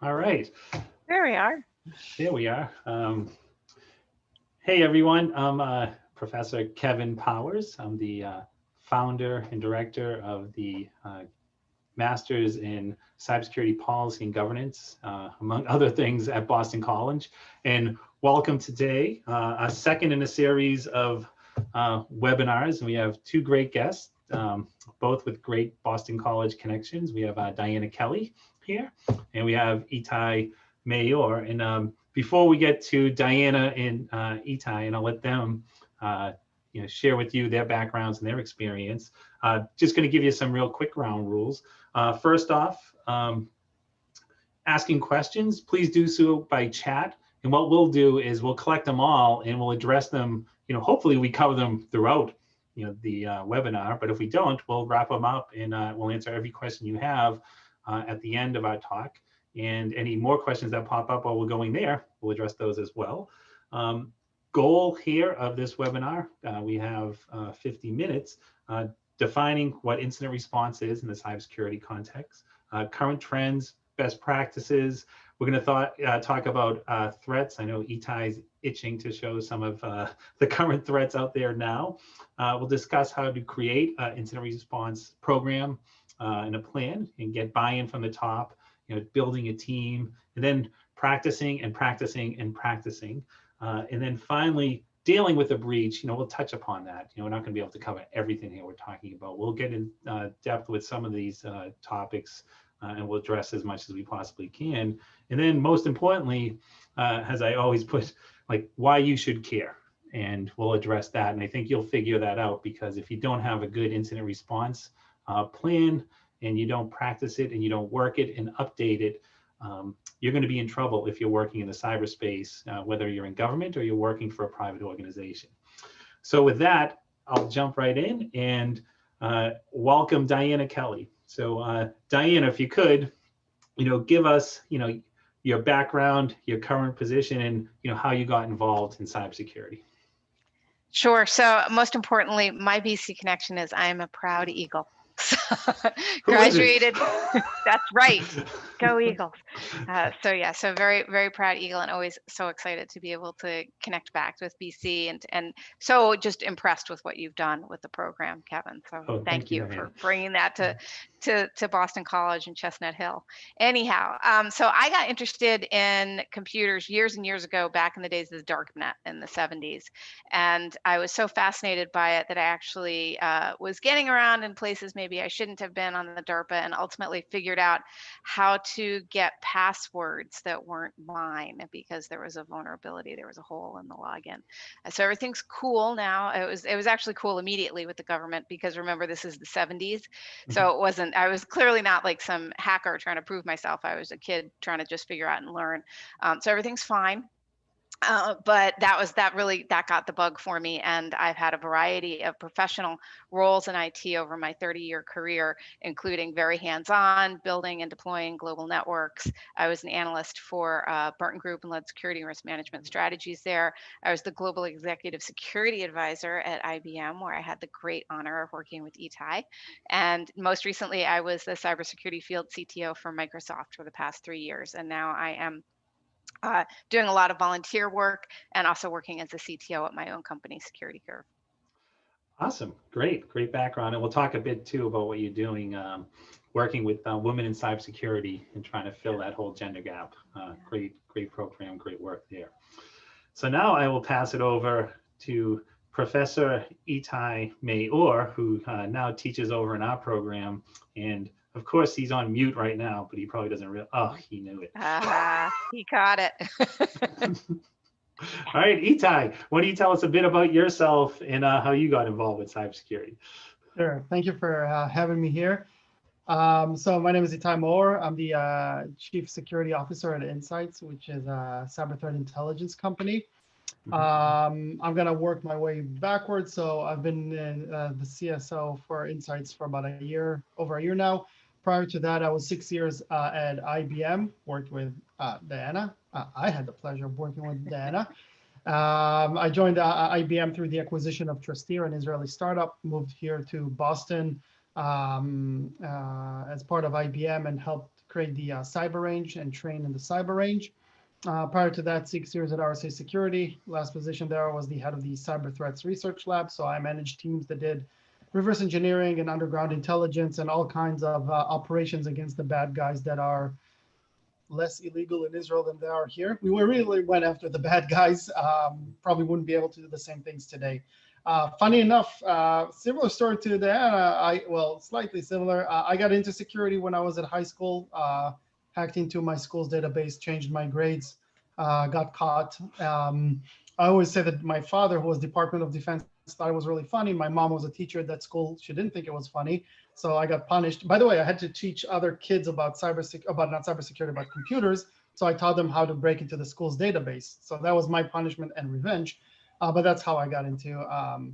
All right, There we are. there we are. Hey everyone, I'm Professor Kevin Powers. I'm the founder and director of the Masters in Cybersecurity Policy and Governance, among other things at Boston College. And welcome today, a second in a series of webinars. And we have two great guests, both with great Boston College connections. We have Diana Kelly here, and we have Itai Mayor. And before we get to Diana and Itai, and I'll let them share with you their backgrounds and their experience, just going to give you some real quick ground rules. First off, asking questions, please do so by chat. And what we'll do is we'll collect them all and we'll address them. Hopefully we cover them throughout the webinar, but if we don't, we'll wrap them up and we'll answer every question you have at the end of our talk. And any more questions that pop up while we're going there, we'll address those as well. Goal here of this webinar, we have 50 minutes, defining what incident response is in the cybersecurity context, current trends, best practices. We're going to talk about threats. I know Itai's itching to show some of the current threats out there now. We'll discuss how to create an incident response program and a plan and get buy-in from the top, building a team, and then practicing and practicing and practicing. And then finally, dealing with a breach, we'll touch upon that. We're not going to be able to cover everything here we're talking about. We'll get in depth with some of these topics and we'll address as much as we possibly can. And then most importantly, as I always put, like why you should care. And we'll address that. And I think you'll figure that out, because if you don't have a good incident response plan and you don't practice it and you don't work it and update it, you're going to be in trouble if you're working in the cyberspace, whether you're in government or you're working for a private organization. So with that, I'll jump right in and welcome Diana Kelly. So Diana, if you could, give us, your background, your current position, and how you got involved in cybersecurity. Sure. So most importantly, my BC connection is I am a proud Eagle. Graduated. That's right. Go Eagles. So very, very proud Eagle, and always so excited to be able to connect back with BC and so just impressed with what you've done with the program, Kevin. So thank you for bringing that to Boston College and Chestnut Hill. Anyhow, so I got interested in computers years and years ago, back in the days of the dark net in the 70s. And I was so fascinated by it that I actually was getting around in places maybe I shouldn't have been on the DARPA, and ultimately figured out how to get passwords that weren't mine because there was a vulnerability, there was a hole in the login. So everything's cool now. It was actually cool immediately with the government, because remember, this is the 70s. So it wasn't, I was clearly not like some hacker trying to prove myself. I was a kid trying to just figure out and learn. So everything's fine. But that got the bug for me, and I've had a variety of professional roles in IT over my 30-year career, including very hands-on building and deploying global networks. I was an analyst for Burton Group and led security and risk management strategies there. I was the global executive security advisor at IBM, where I had the great honor of working with Itai. And most recently, I was the cybersecurity field CTO for Microsoft for the past 3 years, and now I am doing a lot of volunteer work and also working as a CTO at my own company, Security Curve. Awesome, great background. And we'll talk a bit too about what you're doing, working with women in cybersecurity and trying to fill that whole gender gap. Great program, great work there. So now I will pass it over to Professor Itai Mayor, who now teaches over in our program. And of course, he's on mute right now, but he probably doesn't realize. Oh, he knew it. He caught it. All right, Itai, why don't you tell us a bit about yourself and how you got involved with cybersecurity? Sure. Thank you for having me here. So my name is Itai Mayor. I'm the Chief Security Officer at Insights, which is a cyber threat intelligence company. I'm going to work my way backwards. So I've been the CSO for Insights for about over a year now. Prior to that, I was 6 years at IBM, worked with Diana. I had the pleasure of working with Diana. I joined IBM through the acquisition of Trustir, an Israeli startup, moved here to Boston as part of IBM and helped create the cyber range and train in the cyber range. Prior to that, 6 years at RSA Security. Last position there was the head of the Cyber Threats Research Lab. So I managed teams that did reverse engineering and underground intelligence and all kinds of operations against the bad guys that are less illegal in Israel than they are here. We really went after the bad guys. Probably wouldn't be able to do the same things today. Funny enough, similar story to that. Well, slightly similar. I got into security when I was at high school. Hacked into my school's database, changed my grades, got caught. I always say that my father, who was Department of Defense, thought it was really funny. My mom was a teacher at that school. She didn't think it was funny. So I got punished. By the way, I had to teach other kids about not cybersecurity, about computers. So I taught them how to break into the school's database. So that was my punishment and revenge. But that's how I got into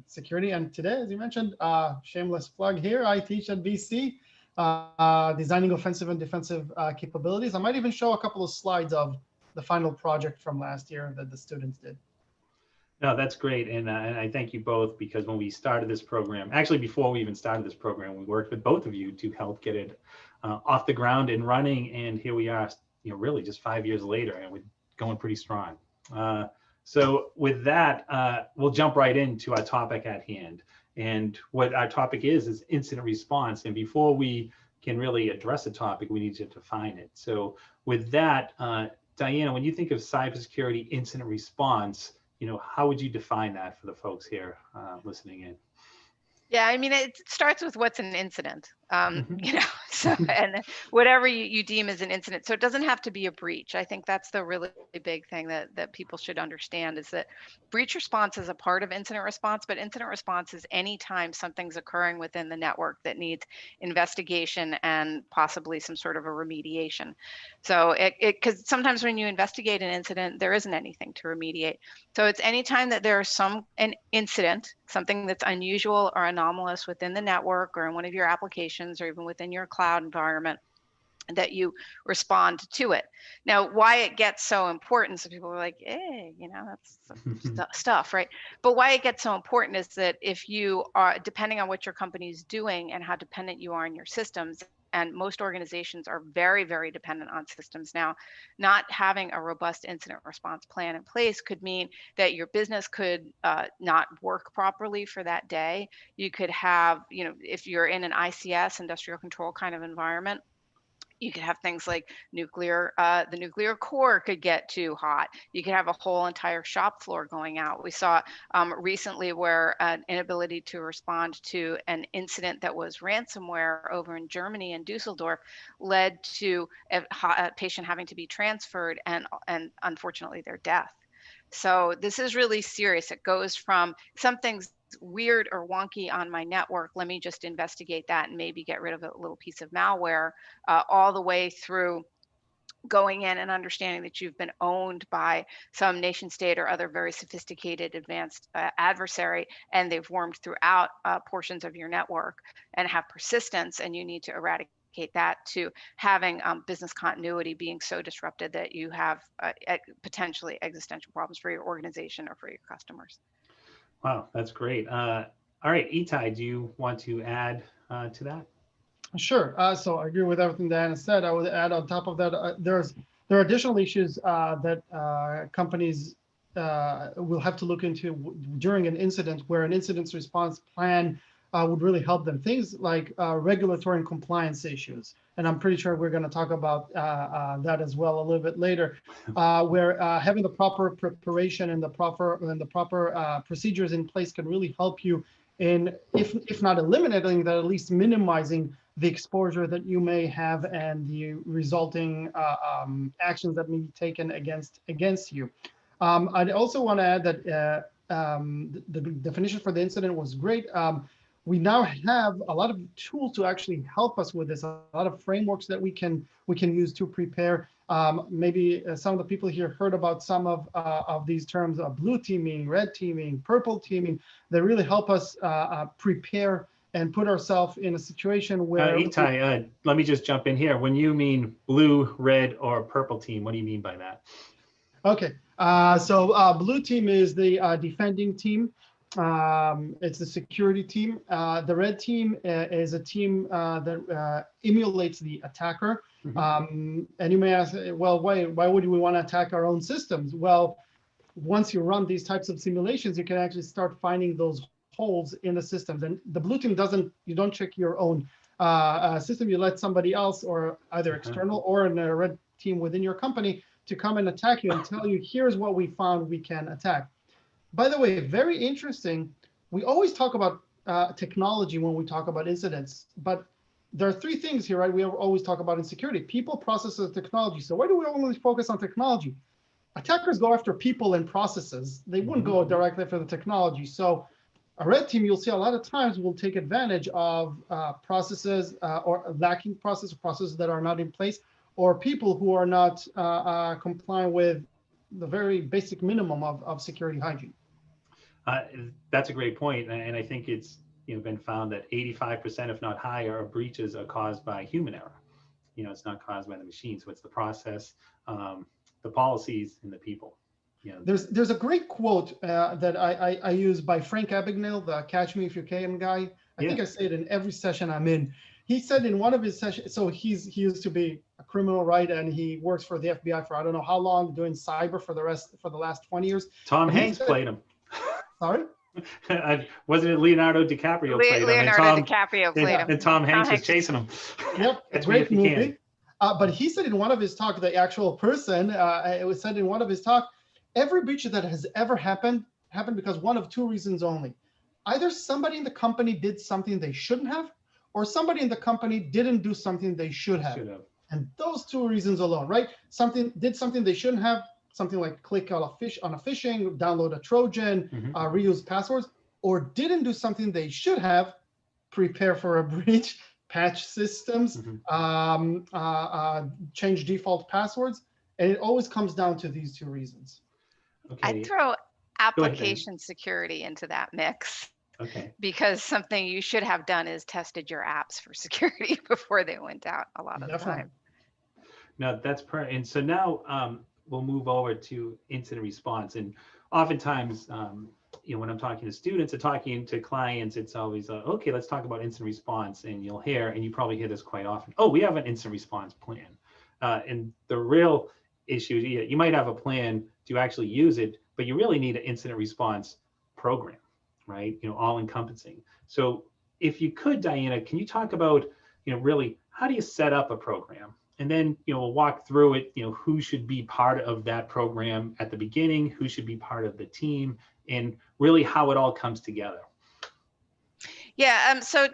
security. And today, as you mentioned, shameless plug here, I teach at BC, designing offensive and defensive capabilities. I might even show a couple of slides of the final project from last year that the students did. No, that's great. And I thank you both, because when we started this program, actually before we even started this program, we worked with both of you to help get it off the ground and running. And here we are, really just 5 years later, and we're going pretty strong. So with that, we'll jump right into our topic at hand. And what our topic is incident response. And before we can really address the topic, we need to define it. So with that, Diana, when you think of cybersecurity incident response, how would you define that for the folks here listening in? Yeah, I mean, it starts with what's an incident, so, and whatever you deem as an incident. So it doesn't have to be a breach. I think that's the really big thing that people should understand, is that breach response is a part of incident response, but incident response is anytime something's occurring within the network that needs investigation and possibly some sort of a remediation. So because sometimes when you investigate an incident, there isn't anything to remediate. So it's anytime that there is an incident, something that's unusual or anomalous within the network or in one of your applications or even within your cloud environment, that you respond to it. Now, why it gets so important, so people are like, hey, that's stuff, right? But why it gets so important is that if you are, depending on what your company is doing and how dependent you are on your systems, and most organizations are very, very dependent on systems now, not having a robust incident response plan in place could mean that your business could not work properly for that day. You could have, if you're in an ICS, industrial control kind of environment, you could have things like the nuclear core could get too hot. You could have a whole entire shop floor going out. We saw recently where an inability to respond to an incident that was ransomware over in Germany and Dusseldorf led to a patient having to be transferred and unfortunately their death. So this is really serious. It goes from something's weird or wonky on my network, let me just investigate that and maybe get rid of a little piece of malware, all the way through going in and understanding that you've been owned by some nation state or other very sophisticated advanced adversary, and they've wormed throughout portions of your network and have persistence, and you need to eradicate that, to having business continuity being so disrupted that you have potentially existential problems for your organization or for your customers. Wow, that's great. All right, Itai, do you want to add to that? Sure. So I agree with everything Diana said. I would add on top of that, there are additional issues that companies will have to look into during an incident, where an incident response plan would really help them. Things like regulatory and compliance issues. And I'm pretty sure we're going to talk about that as well a little bit later, where having the proper preparation and the proper procedures in place can really help you in, if not eliminating that, at least minimizing the exposure that you may have and the resulting actions that may be taken against you. I'd also want to add that the definition for the incident was great. We now have a lot of tools to actually help us with this, a lot of frameworks that we can use to prepare. Maybe some of the people here heard about some of these terms, blue teaming, red teaming, purple teaming, that really help us prepare and put ourselves in a situation where— Itai, let me just jump in here. When you mean blue, red, or purple team, what do you mean by that? Okay, so blue team is the defending team. It's the security team. The red team is a team that emulates the attacker. And you may ask, well, why would we want to attack our own systems? Well, once you run these types of simulations, you can actually start finding those holes in the systems. And the blue team you don't check your own system. You let somebody else, or either external or in a red team within your company, to come and attack you and tell you, here's what we found we can attack. By the way, very interesting. We always talk about technology when we talk about incidents, but there are three things here, right? We always talk about in security: people, processes, technology. So why do we only focus on technology? Attackers go after people and processes. They wouldn't go directly after the technology. So a red team, you'll see a lot of times, will take advantage of processes or lacking processes that are not in place, or people who are not complying with the very basic minimum of security hygiene. That's a great point, and I think it's been found that 85%, if not higher, of breaches are caused by human error. It's not caused by the machine. So it's the process, the policies, and the people. There's a great quote that I use by Frank Abagnale, the Catch Me If You Can guy. I think I say it in every session I'm in. He said in one of his sessions, so he used to be a criminal, right? And he works for the FBI for I don't know how long, doing cyber for the last 20 years. Tom Hanks played him. Sorry? Wasn't it Leonardo DiCaprio played him? Leonardo DiCaprio played him. And Tom Hanks was chasing him. Yep, a great movie. But he said in one of his talks, the actual person, it was said in one of his talks, every breach that has ever happened because one of two reasons only. Either somebody in the company did something they shouldn't have, or somebody in the company didn't do something they should have. And those two reasons alone, right? Did something they shouldn't have, something like click on a phishing, download a Trojan, reuse passwords, or didn't do something they should have, prepare for a breach, patch systems, change default passwords. And it always comes down to these two reasons. Okay. I'd throw application security into that mix. Okay. Because something you should have done is tested your apps for security before they went out a lot of the time. No, that's and so now we'll move over to incident response. And oftentimes, when I'm talking to students or talking to clients, it's always, okay, let's talk about incident response. And you'll hear, and you probably hear this quite often, oh, we have an incident response plan. And the real issue, you might have a plan to actually use it, but you really need an incident response program, right? All encompassing. So if you could, Diana, can you talk about, really, how do you set up a program? And then, we'll walk through it, who should be part of that program at the beginning, who should be part of the team, and really how it all comes together. Yeah, so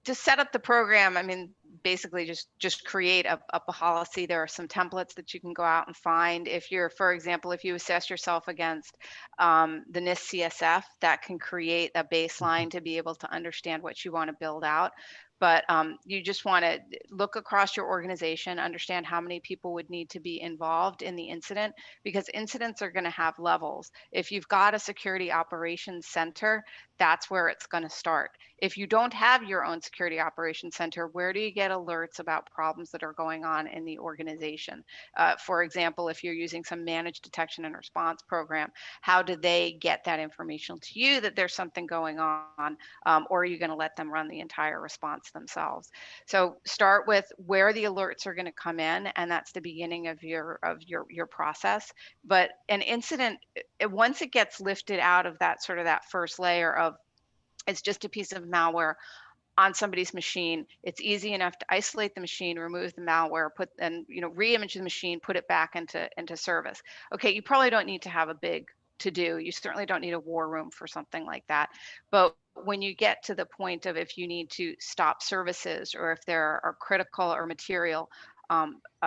to set up the program, I mean, basically just create a policy. There are some templates that you can go out and find. If you're, for example, if you assess yourself against the NIST CSF, that can create a baseline to be able to understand what you want to build out. But you just want to look across your organization, understand how many people would need to be involved in the incident, because incidents are going to have levels. If you've got a security operations center, that's where it's going to start. If you don't have your own security operations center, where do you get alerts about problems that are going on in the organization? For example, if you're using some managed detection and response program, how do they get that information to you that there's something going on, or are you going to let them run the entire response themselves? So start with where the alerts are going to come in, and that's the beginning of your process. But an incident, once it gets lifted out of that sort of that first layer of it's just a piece of malware on somebody's machine, it's easy enough to isolate the machine, remove the malware, re-image the machine, put it back into service. Okay, you probably don't need to have a big to-do. You certainly don't need a war room for something like that. But when you get to the point of if you need to stop services, or if there are critical or material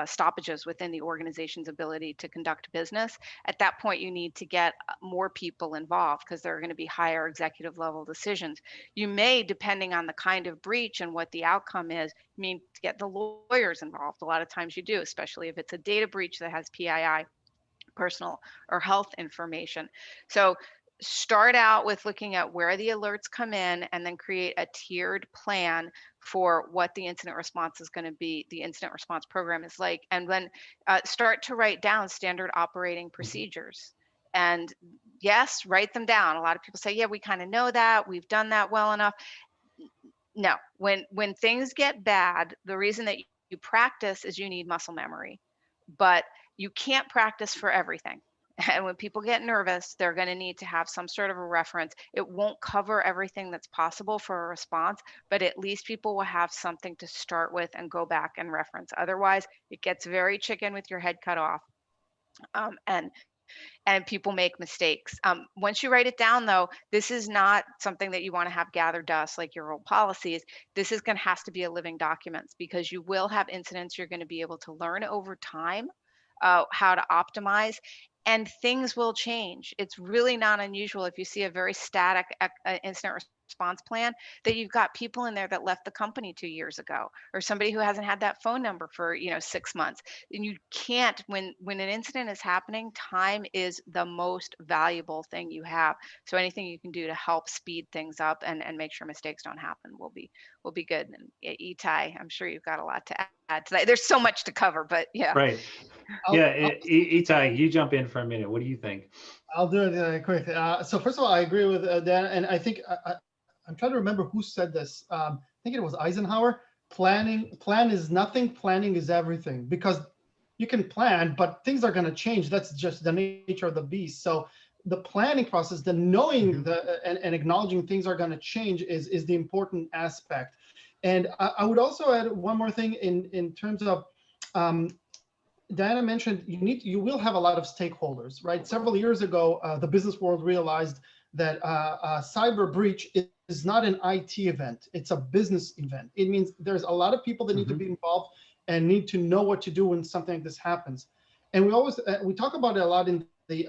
stoppages within the organization's ability to conduct business, at that point you need to get more people involved, because there are going to be higher executive level decisions. You may, depending on the kind of breach and what the outcome is, mean to get the lawyers involved. A lot of times you do, especially if it's a data breach that has PII, personal or health information. So start out with looking at where the alerts come in, and then create a tiered plan for what the incident response is going to be, the incident response program is like, and then start to write down standard operating procedures. And yes, write them down. A lot of people say, yeah, we kind of know that, we've done that well enough. No, when things get bad, the reason that practice is you need muscle memory, but you can't practice for everything. And when people get nervous, they're going to need to have some sort of a reference. It won't cover everything that's possible for a response, but at least people will have something to start with and go back and reference. Otherwise, it gets very chicken with your head cut off. And people make mistakes. Once you write it down, though, this is not something that you want to have gather dust like your old policies. This is going to have to be a living document, because you will have incidents. You're going to be able to learn over time how to optimize, and things will change. It's really not unusual if you see a very static incident response plan that you've got people in there that left the company 2 years ago, or somebody who hasn't had that phone number for 6 months. And you can't, when an incident is happening, time is the most valuable thing you have. So anything you can do to help speed things up and make sure mistakes don't happen will be good. And Itai, I'm sure you've got a lot to add to that. There's so much to cover, but yeah. Right. Itai, you jump in for a minute. What do you think? I'll do it quick. So first of all, I agree with Dan, and I think I'm trying to remember who said this. I think it was Eisenhower. Plan is nothing. Planning is everything, because you can plan, but things are going to change. That's just the nature of the beast. So the planning process, the knowing and acknowledging things are going to change is the important aspect. And I would also add one more thing in terms of, Diana mentioned you will have a lot of stakeholders, right? Several years ago, the business world realized that a cyber breach is not an IT event; it's a business event. It means there's a lot of people that need to be involved and need to know what to do when something like this happens. And we talk about it a lot in the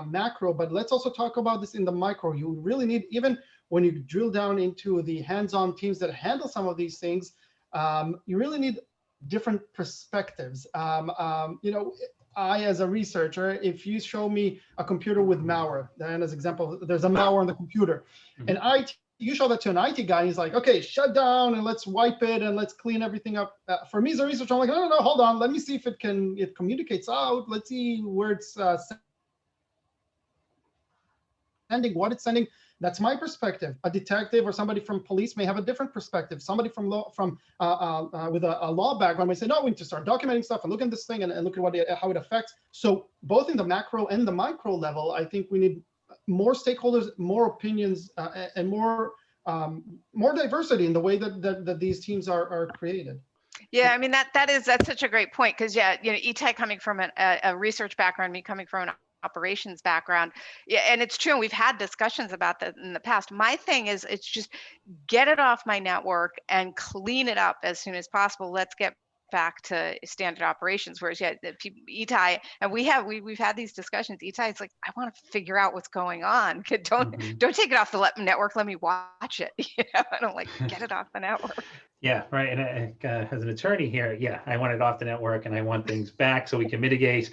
macro, but let's also talk about this in the micro. You really need, even when you drill down into the hands-on teams that handle some of these things, you really need different perspectives. I, as a researcher, if you show me a computer with malware, then as example, there's a malware on the computer, and you show that to an IT guy, he's like, okay, shut down and let's wipe it and let's clean everything up. For me as a researcher, I'm like, no, hold on, let me see if it communicates out. Let's see where it's sending, what it's sending. That's my perspective. A detective or somebody from police may have a different perspective. Somebody from with a law background may say, no, we need to start documenting stuff and look at this thing and look at how it affects. So both in the macro and the micro level, I think we need more stakeholders, more opinions, and more diversity in the way that these teams are created. Yeah, I mean that's such a great point, because Itai coming from a research background, me coming from an operations background, yeah, and it's true. We've had discussions about that in the past. My thing is, it's just get it off my network and clean it up as soon as possible. Let's get back to standard operations. Whereas Itai, and we've had these discussions. Itai's like, I want to figure out what's going on. Don't take it off the network. Let me watch it. I don't like, get it off the network. Yeah, right. And as an attorney here, I want it off the network, and I want things back so we can mitigate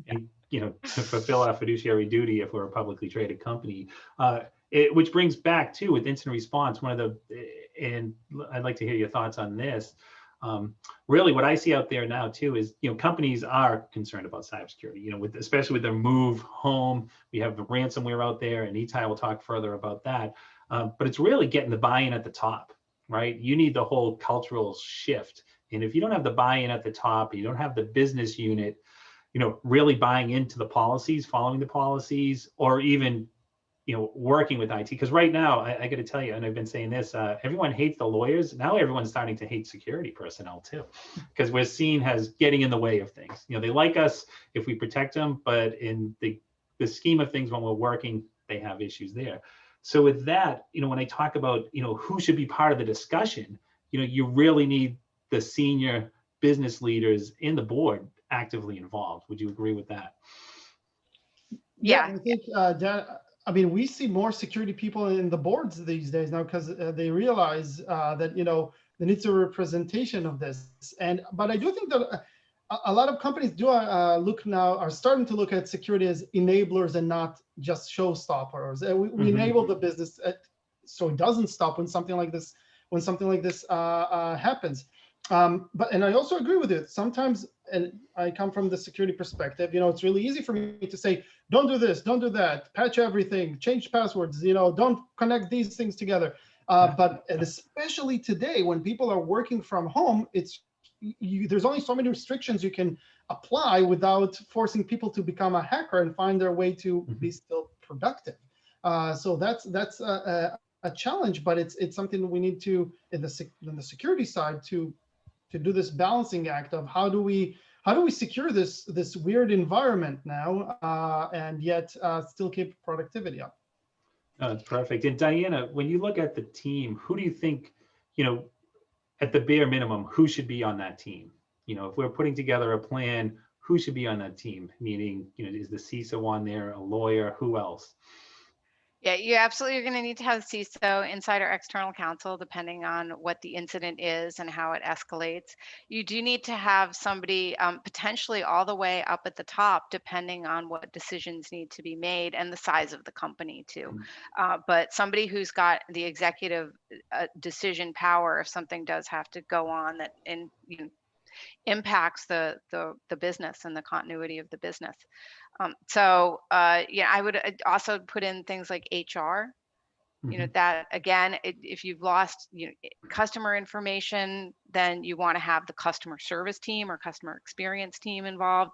and to fulfill our fiduciary duty if we're a publicly traded company. Which brings back too, with incident response, and I'd like to hear your thoughts on this. Really, what I see out there now too is, companies are concerned about cybersecurity. Especially with their move home, we have the ransomware out there, and Itai will talk further about that. But it's really getting the buy-in at the top, right? You need the whole cultural shift, and if you don't have the buy-in at the top, you don't have the business unit, really buying into the policies, following the policies, or even working with IT. Because right now, I got to tell you, and I've been saying this, everyone hates the lawyers. Now everyone's starting to hate security personnel too, because we're seen as getting in the way of things. They like us if we protect them, but in the scheme of things, when we're working, they have issues there. So with that, when I talk about, who should be part of the discussion, you really need the senior business leaders in the board actively involved. Would you agree with that? Yeah, I think we see more security people in the boards these days now, because they realize that there needs a representation of this. But I do think that a lot of companies are starting to look at security as enablers and not just showstoppers. We enable the business so it doesn't stop when something like this happens. And I also agree with it. Sometimes, and I come from the security perspective, it's really easy for me to say, don't do this, don't do that, patch everything, change passwords, don't connect these things together. But especially today, when people are working from home, it's there's only so many restrictions you can apply without forcing people to become a hacker and find their way to be still productive. So that's a challenge, but it's something we need to, in the security side, to do this balancing act of how do we secure this weird environment now, and yet still keep productivity up. Oh, that's perfect. And Diana, when you look at the team, who do you think, at the bare minimum, who should be on that team? If we're putting together a plan, who should be on that team? Meaning, is the CISO on there, a lawyer, who else? Yeah, you absolutely are going to need to have CISO, inside or external counsel, depending on what the incident is and how it escalates. You do need to have somebody potentially all the way up at the top, depending on what decisions need to be made and the size of the company too. But somebody who's got the executive decision power if something does have to go on that impacts the business and the continuity of the business. Yeah, I would also put in things like HR. That again, if you've lost customer information, then you want to have the customer service team or customer experience team involved,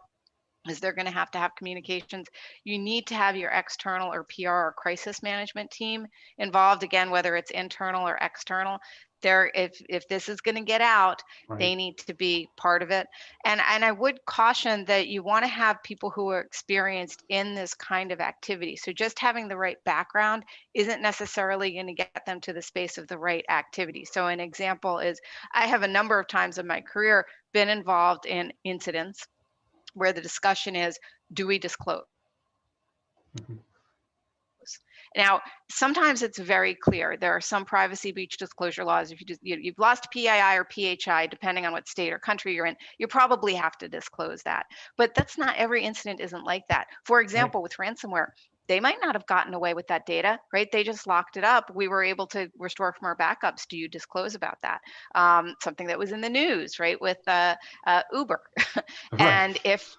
as they're going to have communications. You need to have your external or PR or crisis management team involved, again, whether it's internal or external. If this is going to get out, Right. They need to be part of it. And I would caution that you want to have people who are experienced in this kind of activity. So just having the right background isn't necessarily going to get them to the space of the right activity. So an example is, I have a number of times in my career been involved in incidents where the discussion is, do we disclose? Now, sometimes it's very clear. There are some privacy breach disclosure laws. If you've lost PII or PHI, depending on what state or country you're in, you probably have to disclose that. But that's not, every incident isn't like that. For example, with ransomware, they might not have gotten away with that data, right? They just locked it up. We were able to restore from our backups. Do you disclose about that? Something that was in the news, right, with Uber. And if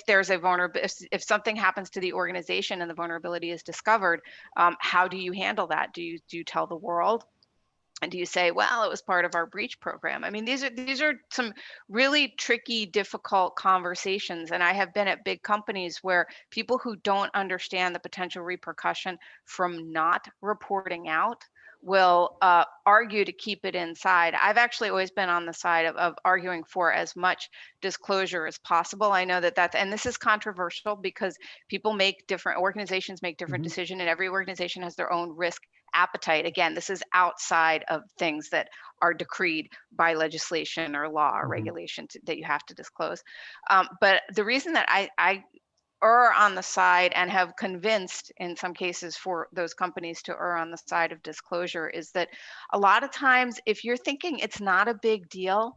there's a vulnerability, if something happens to the organization and the vulnerability is discovered, how do you handle that? Do you tell the world? And do you say, well, it was part of our breach program? I mean, these are some really tricky, difficult conversations. And I have been at big companies where people who don't understand the potential repercussion from not reporting out will argue to keep it inside. I've actually always been on the side of arguing for as much disclosure as possible. I know and this is controversial because organizations make different decisions, and every organization has their own risk appetite. Again, this is outside of things that are decreed by legislation or law or regulation that you have to disclose. But the reason that I err on the side and have convinced in some cases for those companies to err on the side of disclosure is that a lot of times, if you're thinking it's not a big deal,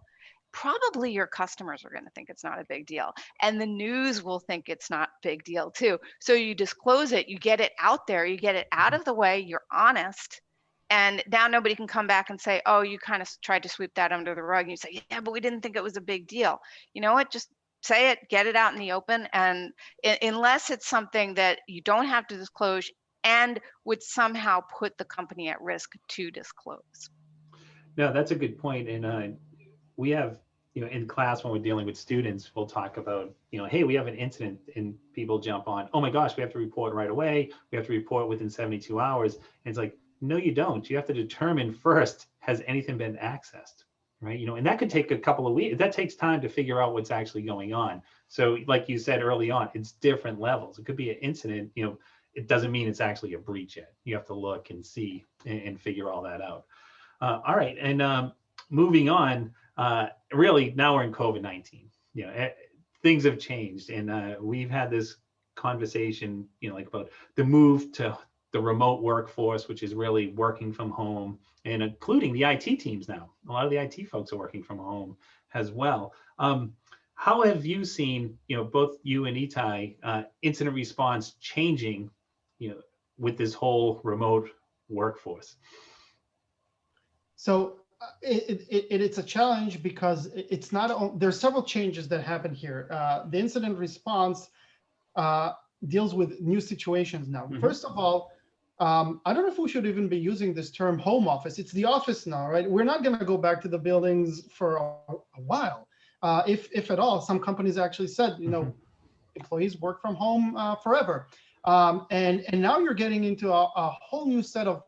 probably your customers are going to think it's not a big deal, and the news will think it's not a big deal too. So you disclose it, you get it out there, you get it out of the way, you're honest, and now nobody can come back and say, oh, you kind of tried to sweep that under the rug. And you say, yeah, but we didn't think it was a big deal. You know what? Just say it, get it out in the open, and unless it's something that you don't have to disclose and would somehow put the company at risk to disclose. No, that's a good point. And we have, in class when we're dealing with students, we'll talk about, hey, we have an incident, and people jump on, oh my gosh, we have to report right away. We have to report within 72 hours. And it's like, no, you don't. You have to determine first, has anything been accessed, right? And that could take a couple of weeks. That takes time to figure out what's actually going on. So like you said early on, it's different levels. It could be an incident, it doesn't mean it's actually a breach yet. You have to look and see and figure all that out. All right, and moving on, really now we're in COVID-19. Things have changed, and we've had this conversation, like about the move to the remote workforce, which is really working from home, and including the IT teams now. A lot of the IT folks are working from home as well. How have you seen, both you and Itai, incident response changing, with this whole remote workforce? So it's a challenge because it's not, there's several changes that happen here. The incident response deals with new situations now. First of all, I don't know if we should even be using this term home office. It's the office now, right? We're not going to go back to the buildings for a while. If at all, some companies actually said, employees work from home forever. And now you're getting into a whole new set of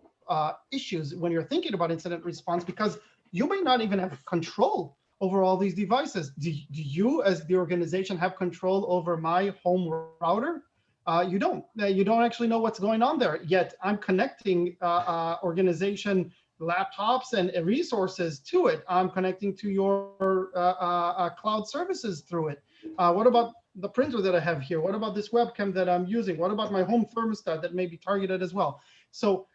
issues when you're thinking about incident response, because you may not even have control over all these devices. Do you, as the organization, have control over my home router? You don't. You don't actually know what's going on there. Yet I'm connecting organization laptops and resources to it. I'm connecting to your cloud services through it. What about the printer that I have here? What about this webcam that I'm using? What about my home thermostat that may be targeted as well? So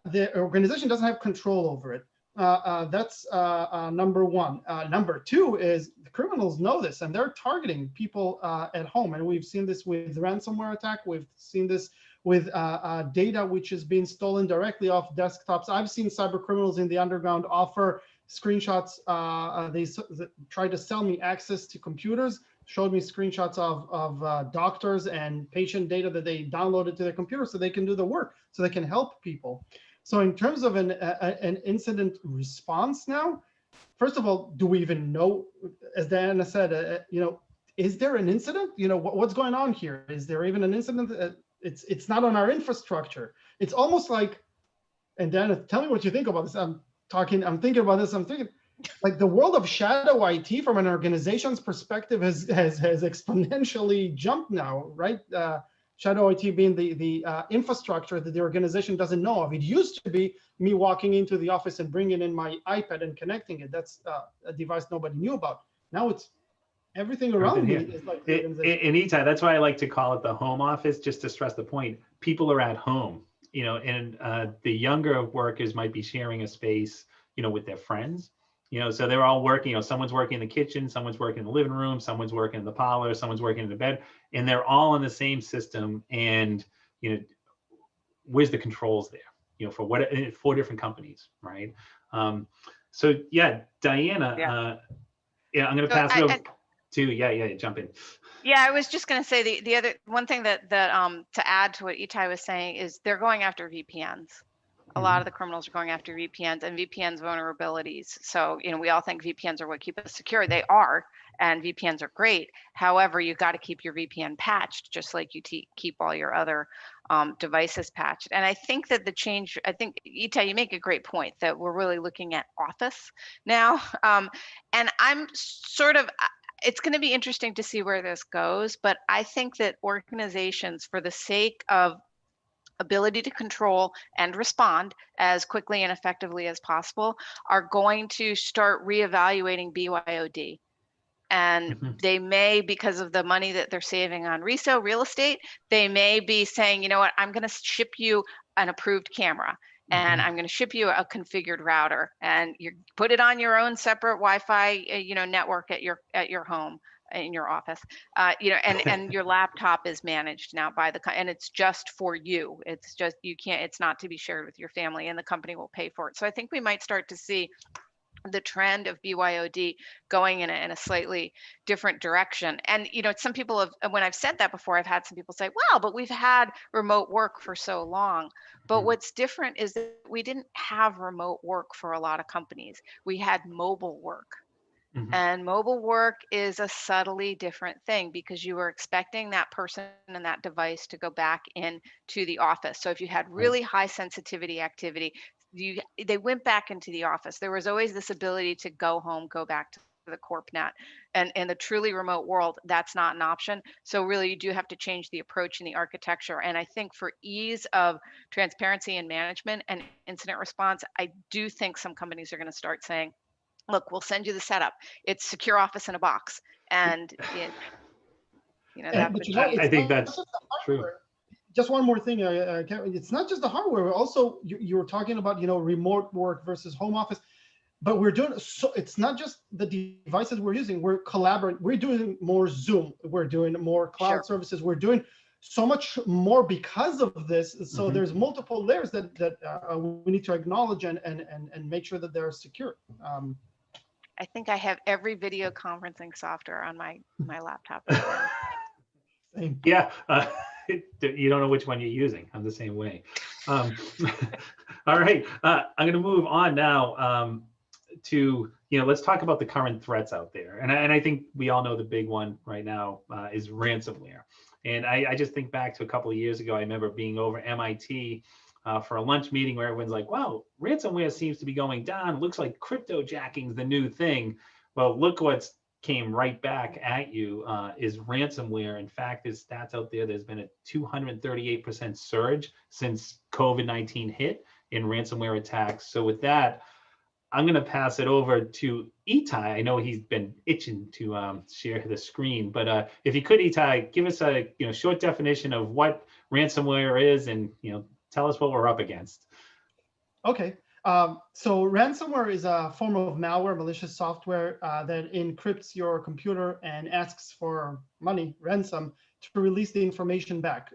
the organization doesn't have control over it. That's number one. Number two is the criminals know this, and they're targeting people at home. And we've seen this with ransomware attack. We've seen this with data which is being stolen directly off desktops. I've seen cyber criminals in the underground offer screenshots. They tried to sell me access to computers, showed me screenshots of doctors and patient data that they downloaded to their computer so they can do the work, so they can help people. So in terms of an incident response now, first of all, do we even know, as Diana said, is there an incident? What's going on here? Is there even an incident? It's not on our infrastructure. It's almost like, and Diana, tell me what you think about this. I'm thinking about this. I'm thinking, like, the world of shadow IT from an organization's perspective has exponentially jumped now, right? Shadow IT being the infrastructure that the organization doesn't know of. It used to be me walking into the office and bringing in my iPad and connecting it. That's a device nobody knew about. Now it's everything around me is like the organization. And Itai, that's why I like to call it the home office, just to stress the point. People are at home, and the younger workers might be sharing a space, with their friends. So they're all working, someone's working in the kitchen, someone's working in the living room, someone's working in the parlor, someone's working in the bed, and they're all in the same system. And, where's the controls there, for different companies, right? So yeah, Diana, I'm going to pass it over to, jump in. Yeah, I was just going to say the other one thing that to add to what Itai was saying is they're going after VPNs. A lot of the criminals are going after VPNs and VPNs vulnerabilities. So, we all think VPNs are what keep us secure. They are, and VPNs are great. However, you got to keep your VPN patched, just like you keep all your other devices patched. And I think that Itai, you make a great point that we're really looking at Office now. And I'm it's going to be interesting to see where this goes, but I think that organizations, for the sake of ability to control and respond as quickly and effectively as possible, are going to start reevaluating BYOD. And they may, because of the money that they're saving on resale real estate, they may be saying, you know what, I'm going to ship you an approved camera, and I'm going to ship you a configured router, and you put it on your own separate Wi-Fi, network at your home, in your office, and your laptop is managed now by and it's just for you. It's just, it's not to be shared with your family, and the company will pay for it. So I think we might start to see the trend of BYOD going in a slightly different direction. And, some people have, when I've said that before, I've had some people say, well, but we've had remote work for so long. But what's different is that we didn't have remote work for a lot of companies. We had mobile work. And mobile work is a subtly different thing, because you were expecting that person and that device to go back into the office. So if you had really high sensitivity activity, they went back into the office. There was always this ability to go home, go back to the corp net. And in the truly remote world, that's not an option. So really, you do have to change the approach and the architecture. And I think for ease of transparency and management and incident response, I do think some companies are going to start saying, look, we'll send you the setup. It's secure office in a box. And I think that's true. Just one more thing, it's not just the hardware. Also, you were talking about, remote work versus home office, but we're doing, so it's not just the devices we're using. We're collaborating. We're doing more Zoom. We're doing more cloud services. We're doing so much more because of this. So there's multiple layers that we need to acknowledge and make sure that they're secure. I think I have every video conferencing software on my laptop. Yeah. you don't know which one you're using. I'm the same way. All right, I'm going to move on now to, let's talk about the current threats out there. And I think we all know the big one right now is ransomware. And I just think back to a couple of years ago, I remember being over MIT for a lunch meeting where everyone's like, wow, ransomware seems to be going down. Looks like crypto jacking's the new thing. Well, look what's came right back at you is ransomware. In fact, there's stats out there. There's been a 238% surge since COVID-19 hit in ransomware attacks. So with that, I'm going to pass it over to Itai. I know he's been itching to share the screen, but if you could, Itai, give us a short definition of what ransomware is, and tell us what we're up against. Okay. So ransomware is a form of malware, malicious software that encrypts your computer and asks for money, ransom, to release the information back.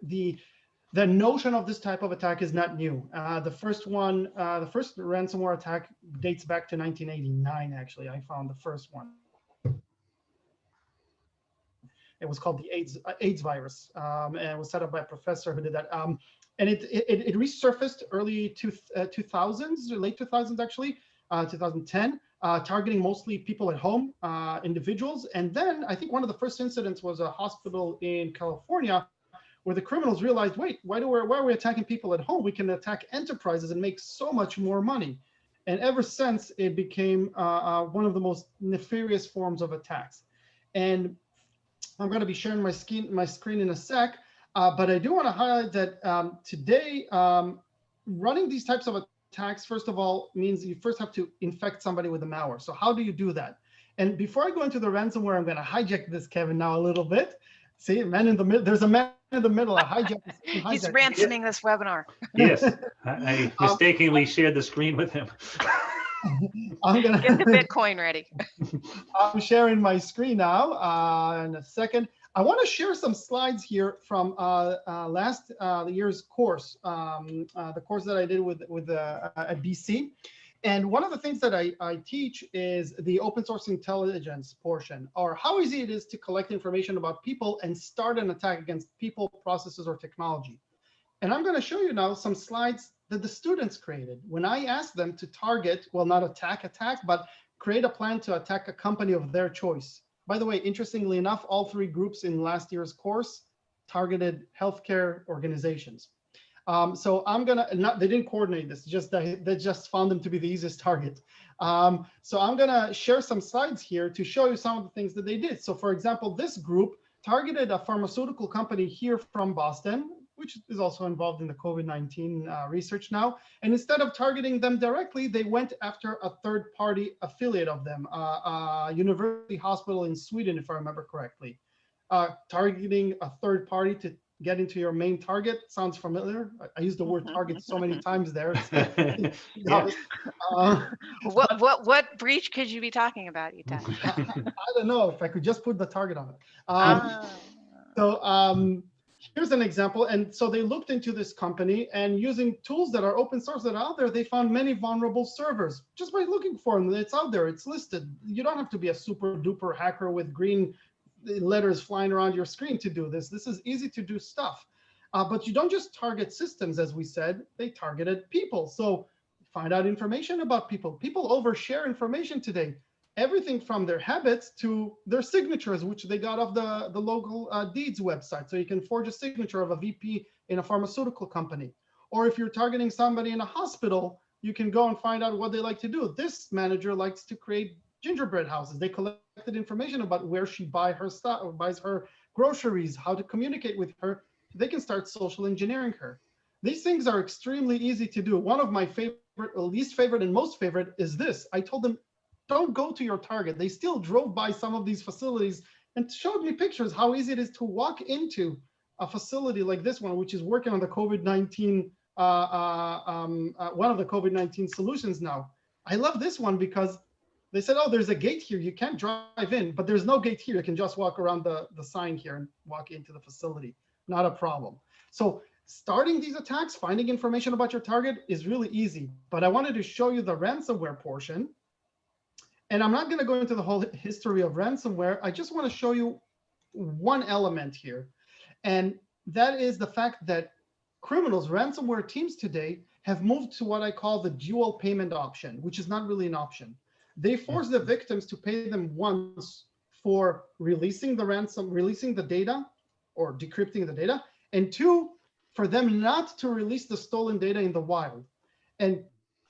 The notion of this type of attack is not new. The first ransomware attack dates back to 1989, actually. I found the first one. It was called the AIDS virus, and it was set up by a professor who did that. And it resurfaced early 2000s, late 2000s actually, 2010, targeting mostly people at home, individuals. And then I think one of the first incidents was a hospital in California where the criminals realized, wait, why are we attacking people at home? We can attack enterprises and make so much more money. And ever since, it became one of the most nefarious forms of attacks. And I'm going to be sharing my screen in a sec. But I do want to highlight that today, running these types of attacks, first of all, means you first have to infect somebody with the malware. So how do you do that? And before I go into the ransomware, I'm going to hijack this, Kevin, now a little bit. See, man in the middle. There's a man in the middle. I hijack this. He's ransoming this webinar. Yes, I mistakenly shared the screen with him. I'm gonna get the Bitcoin ready. I'm sharing my screen now in a second. I want to share some slides here from last year's course, the course that I did at BC. And one of the things that I teach is the open source intelligence portion, or how easy it is to collect information about people and start an attack against people, processes, or technology. And I'm going to show you now some slides that the students created when I asked them to target, well, not attack, but create a plan to attack a company of their choice. By the way, interestingly enough, all three groups in last year's course targeted healthcare organizations. So I'm gonna, they didn't coordinate this, just they just found them to be the easiest target. So I'm gonna share some slides here to show you some of the things that they did. So for example, this group targeted a pharmaceutical company here from Boston, which is also involved in the COVID-19 research now. And instead of targeting them directly, they went after a third-party affiliate of them, a university hospital in Sweden, if I remember correctly. Targeting a third party to get into your main target sounds familiar. I used the word target so many times there. Yeah. What breach could you be talking about, Itai? I don't know, if I could just put the target on it. So here's an example. And so they looked into this company, and using tools that are open source that are out there, they found many vulnerable servers just by looking for them. It's out there, it's listed. You don't have to be a super duper hacker with green letters flying around your screen to do this. This is easy to do stuff. But you don't just target systems, as we said, they targeted people. So find out information about people. People overshare information today. Everything from their habits to their signatures, which they got off the local deeds website. So you can forge a signature of a VP in a pharmaceutical company. Or if you're targeting somebody in a hospital, you can go and find out what they like to do. This manager likes to create gingerbread houses. They collected information about where she buys her groceries, how to communicate with her. They can start social engineering her. These things are extremely easy to do. One of my favorite, least favorite, and most favorite is this. I told them, don't go to your target. They still drove by some of these facilities and showed me pictures how easy it is to walk into a facility like this one, which is working on the COVID-19, one of the COVID-19 solutions now. I love this one because they said, oh, there's a gate here. You can't drive in, but there's no gate here. You can just walk around the sign here and walk into the facility. Not a problem. So starting these attacks, finding information about your target is really easy. But I wanted to show you the ransomware portion. And I'm not going to go into the whole history of ransomware. I just want to show you one element here. And that is the fact that criminals, ransomware teams today have moved to what I call the dual payment option, which is not really an option. They force the victims to pay them once for releasing the data or decrypting the data, and two, for them not to release the stolen data in the wild. And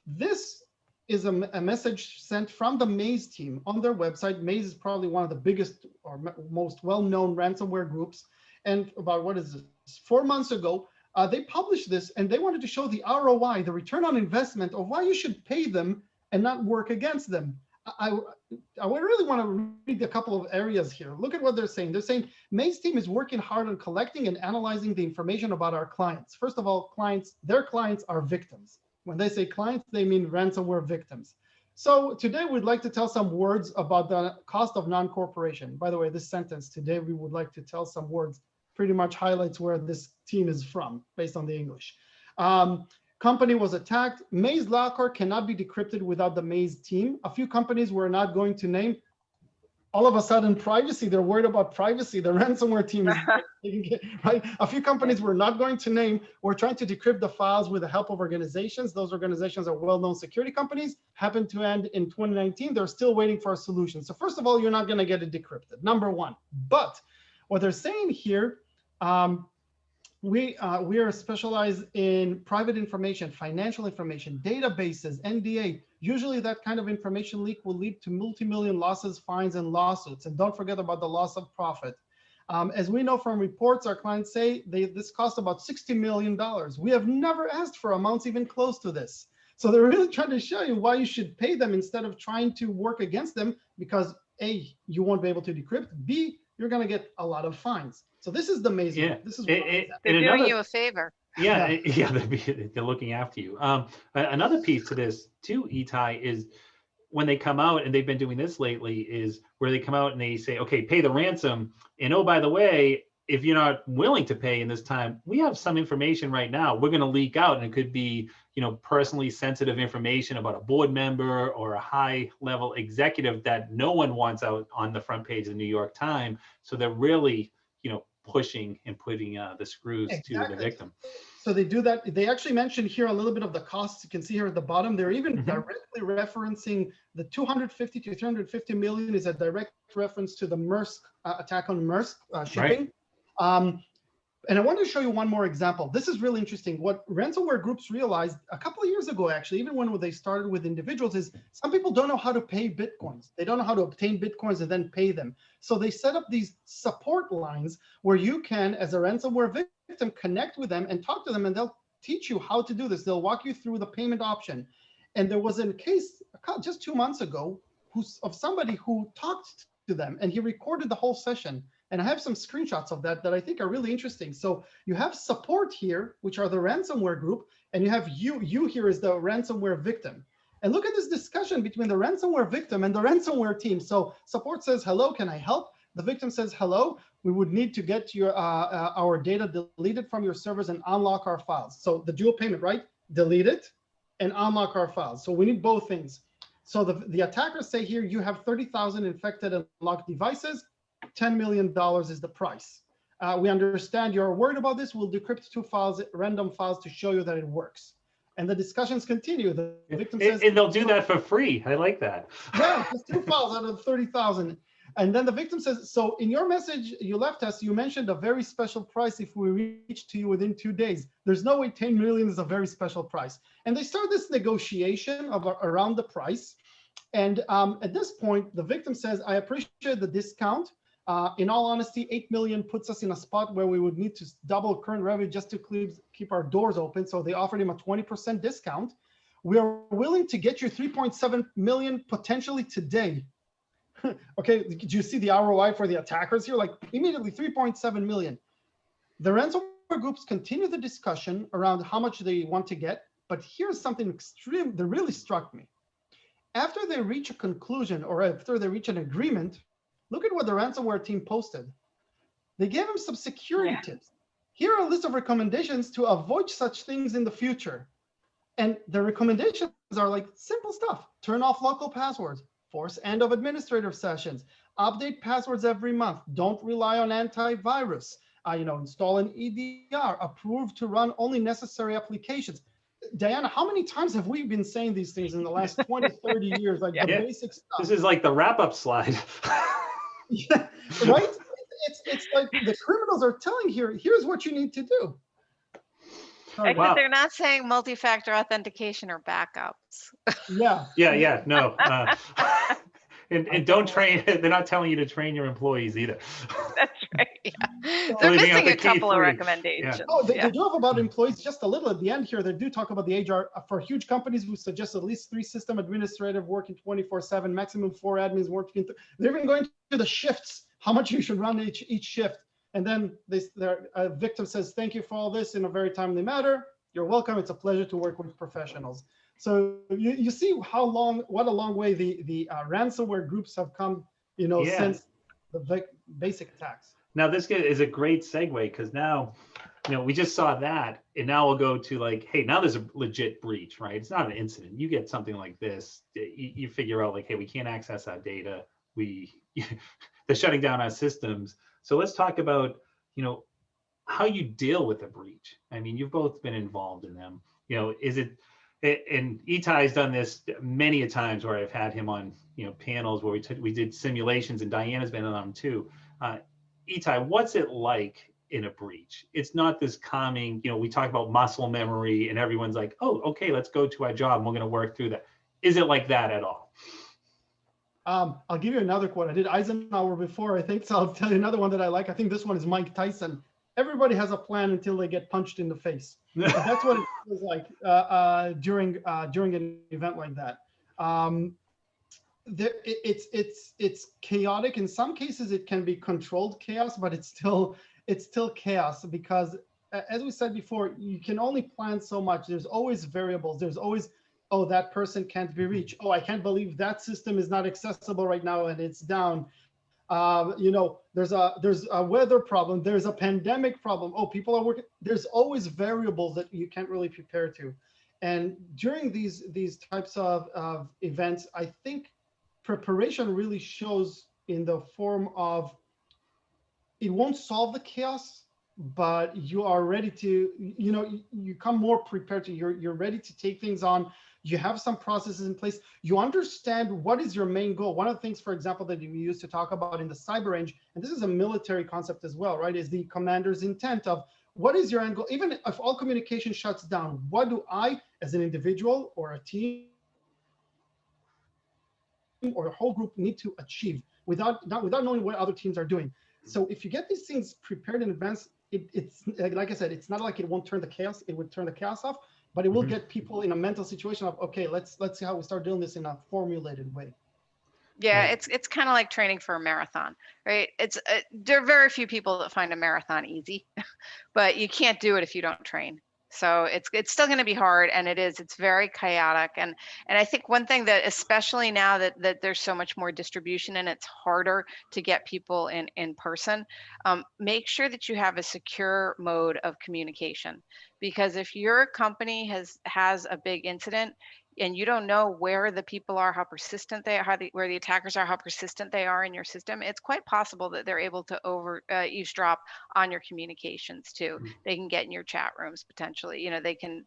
this is a message sent from the Maze team on their website. Maze is probably one of the biggest or most well-known ransomware groups. And about, what is this, 4 months ago, they published this, and they wanted to show the ROI, the return on investment of why you should pay them and not work against them. I really want to read a couple of areas here. Look at what they're saying. They're saying Maze team is working hard on collecting and analyzing the information about our clients. First of all, their clients are victims. When they say clients, they mean ransomware victims. So today we'd like to tell some words about the cost of non-cooperation. By the way, this sentence, today we would like to tell some words, pretty much highlights where this team is from based on the English. Company was attacked. Maze locker cannot be decrypted without the Maze team. A few companies we're not going to name. All of a sudden, privacy, they're worried about privacy. The ransomware team is right. A few companies we're not going to name. We're trying to decrypt the files with the help of organizations. Those organizations are well-known security companies, happened to end in 2019. They're still waiting for a solution. So first of all, you're not going to get it decrypted, number one. But what they're saying here, we are specialized in private information, financial information, databases, NDA. Usually that kind of information leak will lead to multi-million losses, fines, and lawsuits. And don't forget about the loss of profit. As we know from reports, our clients say this cost about $60 million. We have never asked for amounts even close to this. So they're really trying to show you why you should pay them instead of trying to work against them, because A, you won't be able to decrypt, B, you're going to get a lot of fines. So this is the amazing. Yeah. This is they're doing you a favor. Yeah, they're looking after you. Another piece to this too, Itai, is when they come out, and they've been doing this lately, is where they come out and they say, okay, pay the ransom. And oh, by the way, if you're not willing to pay in this time, we have some information right now we're going to leak out, and it could be, personally sensitive information about a board member or a high level executive that no one wants out on the front page of the New York Times. So they're really, pushing and putting the screws to the victim. So they do that. They actually mentioned here a little bit of the costs. You can see here at the bottom, they're even directly referencing the 250 to 350 million is a direct reference to the Maersk attack on Maersk shipping. Right. And I wanted to show you one more example. This is really interesting. What ransomware groups realized a couple of years ago, actually, even when they started with individuals, is some people don't know how to pay Bitcoins. They don't know how to obtain Bitcoins and then pay them. So they set up these support lines where you can, as a ransomware victim, connect with them and talk to them, and they'll teach you how to do this. They'll walk you through the payment option. And there was a case just 2 months ago of somebody who talked to them, and he recorded the whole session. And I have some screenshots of that I think are really interesting. So you have support here, which are the ransomware group, and you have you here is the ransomware victim. And look at this discussion between the ransomware victim and the ransomware team. So support says, hello, can I help? The victim says, hello, we would need to get your our data deleted from your servers and unlock our files. So the dual payment, right? Delete it and unlock our files. So we need both things. So the attackers say here, you have 30,000 infected and locked devices. $10 million is the price. We understand you're worried about this. We'll decrypt 2 files, random files, to show you that it works. And the discussions continue. The victim says, and they'll do that for free. I like that. Yeah, just 2 files out of 30,000. And then the victim says, so in your message you left us, you mentioned a very special price if we reach to you within 2 days. There's no way 10 million is a very special price. And they start this negotiation around the price. And at this point, the victim says, I appreciate the discount. In all honesty, 8 million puts us in a spot where we would need to double current revenue just to keep our doors open. So they offered him a 20% discount. We are willing to get you 3.7 million potentially today. Okay, did you see the ROI for the attackers here? Like immediately 3.7 million. The ransomware groups continue the discussion around how much they want to get. But here's something extreme that really struck me. After they reach a conclusion, or after they reach an agreement, look at what the ransomware team posted. They gave him some security tips. Here are a list of recommendations to avoid such things in the future. And the recommendations are like simple stuff. Turn off local passwords, force end of administrative sessions, update passwords every month, don't rely on antivirus, install an EDR, approved to run only necessary applications. Diana, how many times have we been saying these things in the last 20, 30 years, like the basic stuff? This is like the wrap-up slide. Yeah, right? It's like the criminals are telling here's what you need to do. Except they're not saying multi-factor authentication or backups. Yeah. No. And don't train, they're not telling you to train your employees either. That's right, yeah. So They're leaving out missing the a key couple of three. recommendations. Yeah. Oh, they do have about employees just a little at the end here. They do talk about the HR. For huge companies, we suggest at least 3 system administrative working 24/7, maximum 4 admins working. They're even going to the shifts, how much you should run each shift. And then their victim says, thank you for all this in a very timely manner. You're welcome. It's a pleasure to work with professionals. So you see what a long way the ransomware groups have come, since the basic attacks. Now this is a great segue, because now, we just saw that, and now we'll go to like, hey, now there's a legit breach, right? It's not an incident. You get something like this, you figure out like, hey, we can't access our data. They're shutting down our systems. So let's talk about, how you deal with a breach. I mean, you've both been involved in them. Is it, and Itai's done this many a times where I've had him on, panels where we did simulations, and Diana's been on them too. Itai, what's it like in a breach? It's not this calming, we talk about muscle memory and everyone's like, oh, okay, let's go to our job and we're going to work through that. Is it like that at all? I'll give you another quote. I did Eisenhower before, I think, so I'll tell you another one that I like. I think this one is Mike Tyson. Everybody has a plan until they get punched in the face. That's what it was like during an event like that. It's chaotic. In some cases, it can be controlled chaos, but it's still chaos, because, as we said before, you can only plan so much. There's always variables. There's always, oh, that person can't be reached. Oh, I can't believe that system is not accessible right now and it's down. There's a weather problem. There's a pandemic problem. Oh, people are working. There's always variables that you can't really prepare to. And during these types of events, I think preparation really shows in the form of, it won't solve the chaos, but you are ready to, you come more prepared to, you're ready to take things on. You have some processes in place. You understand what is your main goal. One of the things, for example, that we used to talk about in the cyber range, and this is a military concept as well, right, is the commander's intent of what is your end goal? Even if all communication shuts down, what do I, as an individual or a team or a whole group, need to achieve without knowing what other teams are doing? So if you get these things prepared in advance, it's like I said, it's not like it won't turn the chaos. It would turn the chaos off, but it will get people in a mental situation of, okay, let's see how we start doing this in a formulated way. Yeah, it's kind of like training for a marathon, right? There are very few people that find a marathon easy, but you can't do it if you don't train. So it's still going to be hard, and it's very chaotic. And I think one thing that, especially now that there's so much more distribution and it's harder to get people in person, make sure that you have a secure mode of communication. Because if your company has a big incident and you don't know where the people are, how persistent they are, where the attackers are, how persistent they are in your system, it's quite possible that they're able to eavesdrop on your communications too. They can get in your chat rooms potentially. They can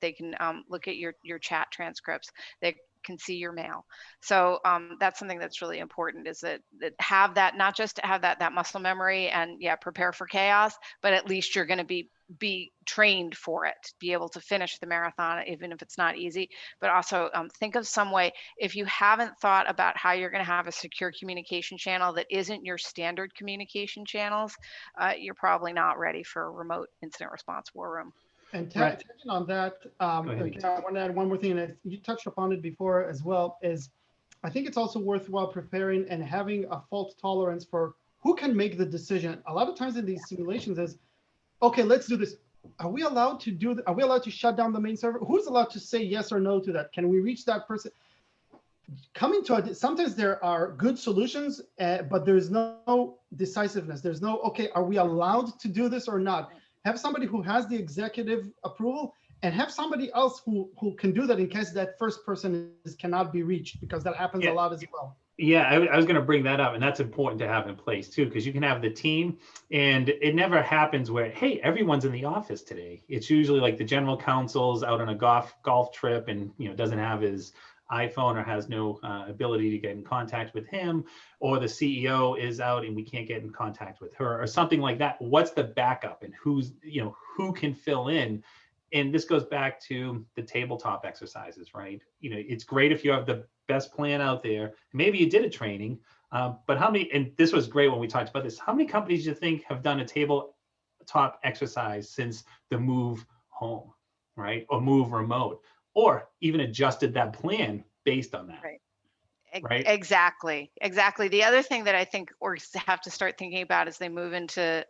look at your chat transcripts. They can see your mail. So that's something that's really important, is that have that, not just to have that muscle memory and prepare for chaos, but at least you're going to be trained for it, be able to finish the marathon, even if it's not easy. But also think of some way, if you haven't thought about how you're going to have a secure communication channel that isn't your standard communication channels, you're probably not ready for a remote incident response war room. And touching on that, I want to add one more thing, and you touched upon it before as well, is I think it's also worthwhile preparing and having a fault tolerance for who can make the decision. A lot of times in these simulations is, okay, let's do this. Are we allowed to do that? Are we allowed to shut down the main server? Who's allowed to say yes or no to that? Can we reach that person? Sometimes there are good solutions, but there's no decisiveness. There's no, okay, are we allowed to do this or not? Have somebody who has the executive approval, and have somebody else who can do that in case that first person cannot be reached, because that happens a lot as well. Yeah, I was going to bring that up, and that's important to have in place too, because you can have the team, and it never happens where, hey, everyone's in the office today. It's usually like the general counsel's out on a golf trip, and doesn't have his iPhone or has no ability to get in contact with him, or the CEO is out and we can't get in contact with her, or something like that. What's the backup, and who can fill in? And this goes back to the tabletop exercises, right? It's great if you have the best plan out there. Maybe you did a training, but how many, and this was great when we talked about this, how many companies do you think have done a tabletop exercise since the move home, right? Or move remote, or even adjusted that plan based on that, Right. right? Exactly. The other thing that I think we have to start thinking about as they move into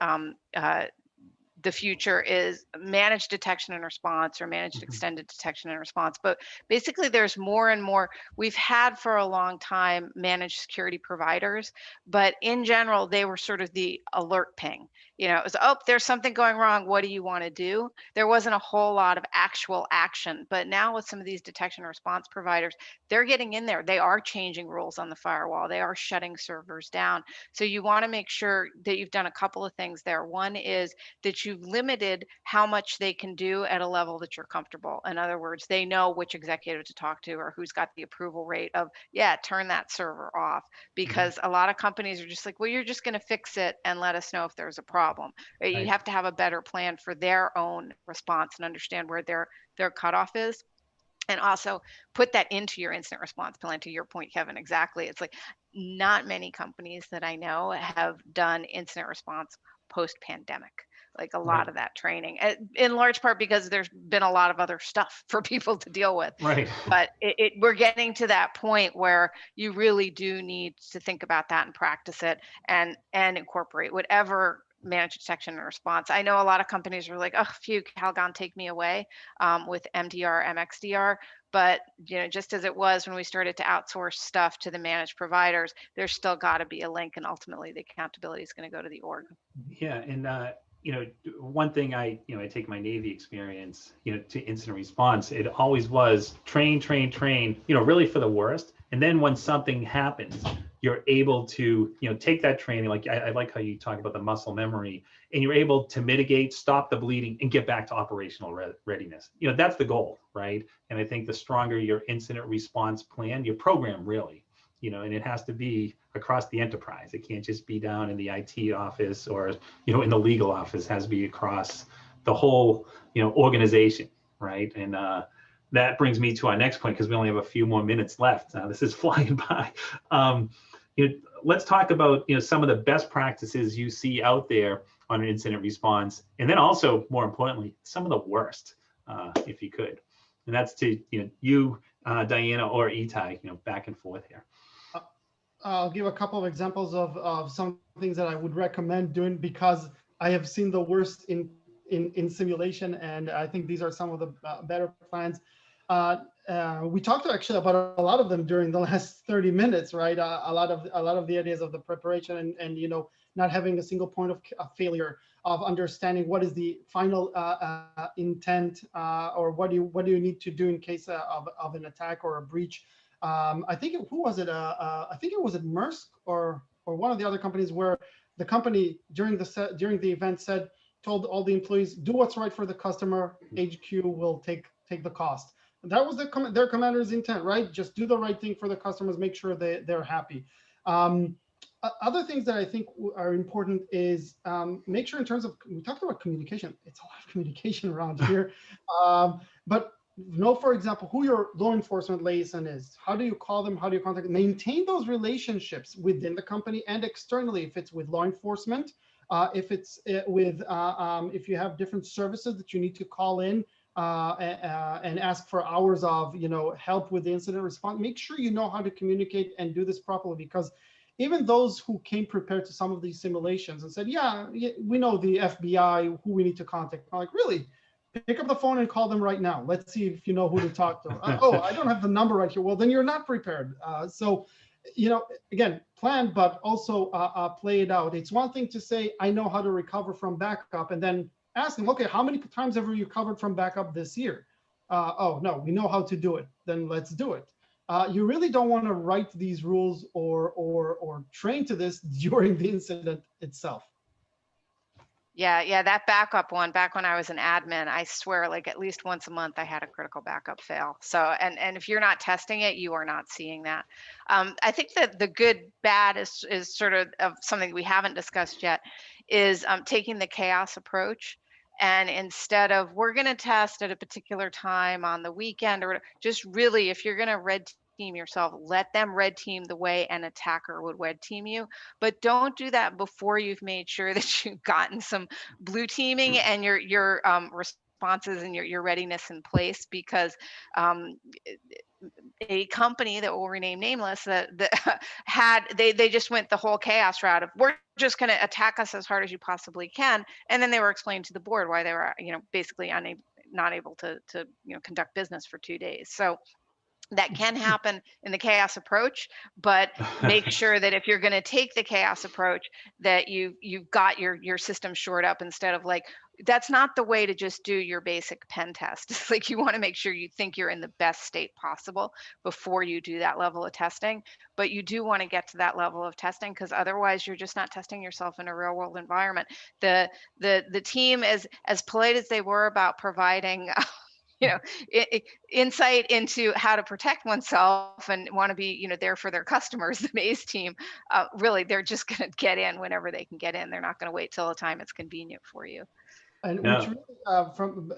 the future is managed detection and response, or managed extended detection and response. But basically there's more and more. We've had for a long time managed security providers, but in general, they were sort of the alert ping. It was, oh, there's something going wrong. What do you want to do? There wasn't a whole lot of actual action. But now with some of these detection and response providers, they're getting in there. They are changing rules on the firewall. They are shutting servers down. So you want to make sure that you've done a couple of things there. One is that you've limited how much they can do at a level that you're comfortable. In other words, they know which executive to talk to, or who's got the approval rate of, yeah, turn that server off. Because a lot of companies are just like, well, you're just going to fix it and let us know if there's a problem. Right? You have to have a better plan for their own response and understand where their cutoff is. And also put that into your incident response plan. To your point, Kevin, exactly. It's like not many companies that I know have done incident response post-pandemic. Like a lot of that training, in large part because there's been a lot of other stuff for people to deal with. Right. But we're getting to that point where you really do need to think about that and practice it, and incorporate whatever managed detection and response. I know a lot of companies are like, oh, phew, Calgon, take me away with MDR, MXDR. But just as it was when we started to outsource stuff to the managed providers, there's still got to be a link, and ultimately the accountability is going to go to the org. Yeah, and one thing I take my Navy experience, to incident response. It always was train, really for the worst. And then when something happens, you're able to, take that training. Like I like how you talk about the muscle memory, and you're able to mitigate, stop the bleeding, and get back to operational readiness. That's the goal, right? And I think the stronger your incident response plan, your program really, and it has to be across the enterprise. It can't just be down in the IT office or, in the legal office. It has to be across the whole, organization, right? And that brings me to our next point, because we only have a few more minutes left. This is flying by. Let's talk about, some of the best practices you see out there on an incident response, and then also, more importantly, some of the worst, if you could. And that's to you, Diana, or Itai, back and forth here. I'll give a couple of examples of some things that I would recommend doing, because I have seen the worst in simulation, and I think these are some of the better plans. We talked actually about a lot of them during the last 30 minutes, right? A lot of the ideas of the preparation, and not having a single point of failure, of understanding what is the final intent, or what do you need to do in case of an attack or a breach. I think who was it? I think it was at Maersk or one of the other companies, where the company during the event told all the employees, do what's right for the customer. HQ will take the cost. And that was their commander's intent, right? Just do the right thing for the customers, make sure they're happy. Other things that I think are important is make sure, in terms of, we talked about communication. It's a lot of communication around here, but know, for example, who your law enforcement liaison is. How do you call them? How do you contact them? Maintain those relationships within the company and externally, if it's with law enforcement, if it's if you have different services that you need to call in and ask for hours of help with the incident response. Make sure you know how to communicate and do this properly, because even those who came prepared to some of these simulations and said, yeah, we know the FBI, who we need to contact. I'm like, really? Pick up the phone and call them right now. Let's see if you know who to talk to. Oh, I don't have the number right here. Well, then you're not prepared. So, again, plan, but also play it out. It's one thing to say, I know how to recover from backup, and then ask them, okay, how many times have you recovered from backup this year? Oh, no, we know how to do it. Then let's do it. you really don't want to write these rules or train to this during the incident itself. Yeah, that backup one, back when I was an admin, I swear, like at least once a month I had a critical backup fail. So, and if you're not testing it, you are not seeing that. I think that the good, bad is sort of something we haven't discussed yet, is taking the chaos approach. And instead of, we're going to test at a particular time on the weekend, or just really, if you're going to red team yourself, let them red team the way an attacker would red team you. But don't do that before you've made sure that you've gotten some blue teaming and your responses and your readiness in place, because a company that will rename nameless that had they just went the whole chaos route of, we're just going to attack us as hard as you possibly can, and then they were explaining to the board why they were basically not able to conduct business for 2 days. So that can happen in the chaos approach, but make sure that if you're going to take the chaos approach, that you've got your system shored up, instead of like, that's not the way to just do your basic pen test. It's like, you want to make sure you think you're in the best state possible before you do that level of testing. But you do want to get to that level of testing, because otherwise you're just not testing yourself in a real world environment. The team, as polite as they were about providing insight into how to protect oneself and want to be, there for their customers, the Maze team, really, they're just going to get in whenever they can get in. They're not going to wait till the time it's convenient for you. And No. which really, from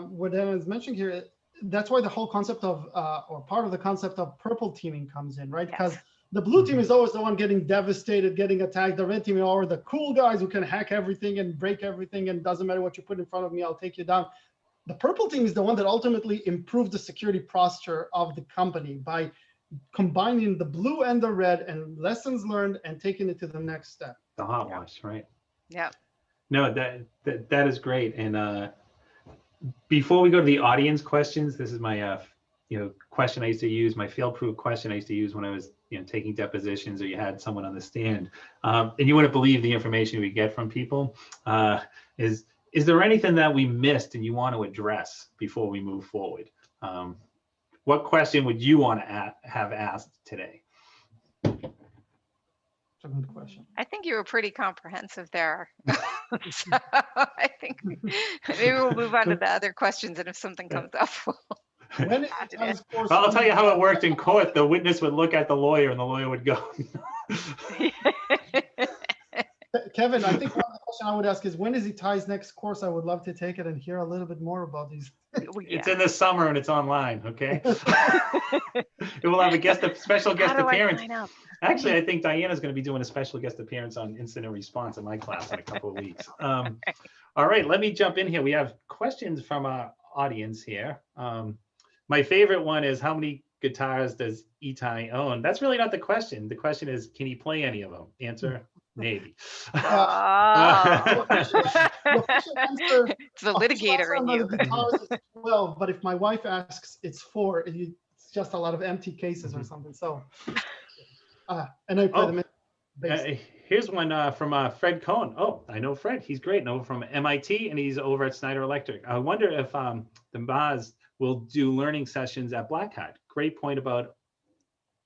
what Anna is mentioning here, that's why the whole concept of, or part of the concept of purple teaming comes in, right? Because the blue team is always the one getting devastated, getting attacked. The red team are the cool guys who can hack everything and break everything, and doesn't matter what you put in front of me, I'll take you down. The purple team is the one that ultimately improves the security posture of the company by combining the blue and the red and lessons learned and taking it to the next step. The hot wash, right? Yeah. No, that is great. And before we go to the audience questions, this is my question I used to use, my fail-proof question I used to use when I was taking depositions, or you had someone on the stand, and you wouldn't believe the information we get from people. Is there anything that we missed and you want to address before we move forward? What question would you want to have asked today? That's a good question. I think you were pretty comprehensive there. So I think maybe we'll move on to the other questions, and if something comes up, When well, I'll tell you how it worked in court. The witness would look at the lawyer, and the lawyer would go. Kevin, I think one of the questions I would ask is, when is Itai's next course? I would love to take it and hear a little bit more about these. It's in the summer and it's online, okay? It will have a special guest appearance. Actually, I think Diana's going to be doing a special guest appearance on incident response in my class in a couple of weeks. All right, let me jump in here. We have questions from our audience here. My favorite one is, how many guitars does Itai own? That's really not the question. The question is, can he play any of them? Answer, maybe. It's the litigator in you. It's 12, but if my wife asks, it's 4. It's just a lot of empty cases or something. So, and I play them. Here's one from Fred Cohn. Oh, I know Fred. He's great. No, from MIT, and he's over at Snyder Electric. I wonder if the Maz will do learning sessions at Black Hat. Great point about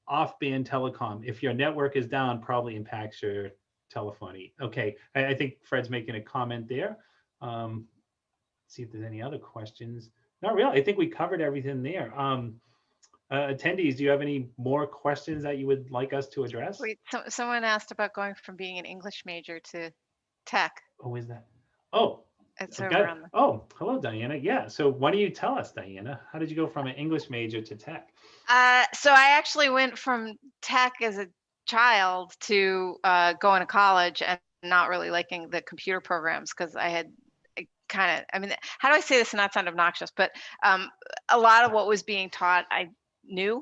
off-band telecom. If your network is down, probably impacts your telephony. Okay, I think Fred's making a comment there. Let's see if there's any other questions. Not really. I think we covered everything there. Attendees, do you have any more questions that you would like us to address? Wait, someone asked about going from being an English major to tech. Oh, is that? Oh, it's over on the... Oh, hello, Diana. Yeah. So why don't you tell us, Diana, how did you go from an English major to tech? So I actually went from tech as a child to going to college and not really liking the computer programs, because I had kind of, I mean, how do I say this and not sound obnoxious, but a lot of what was being taught, I knew.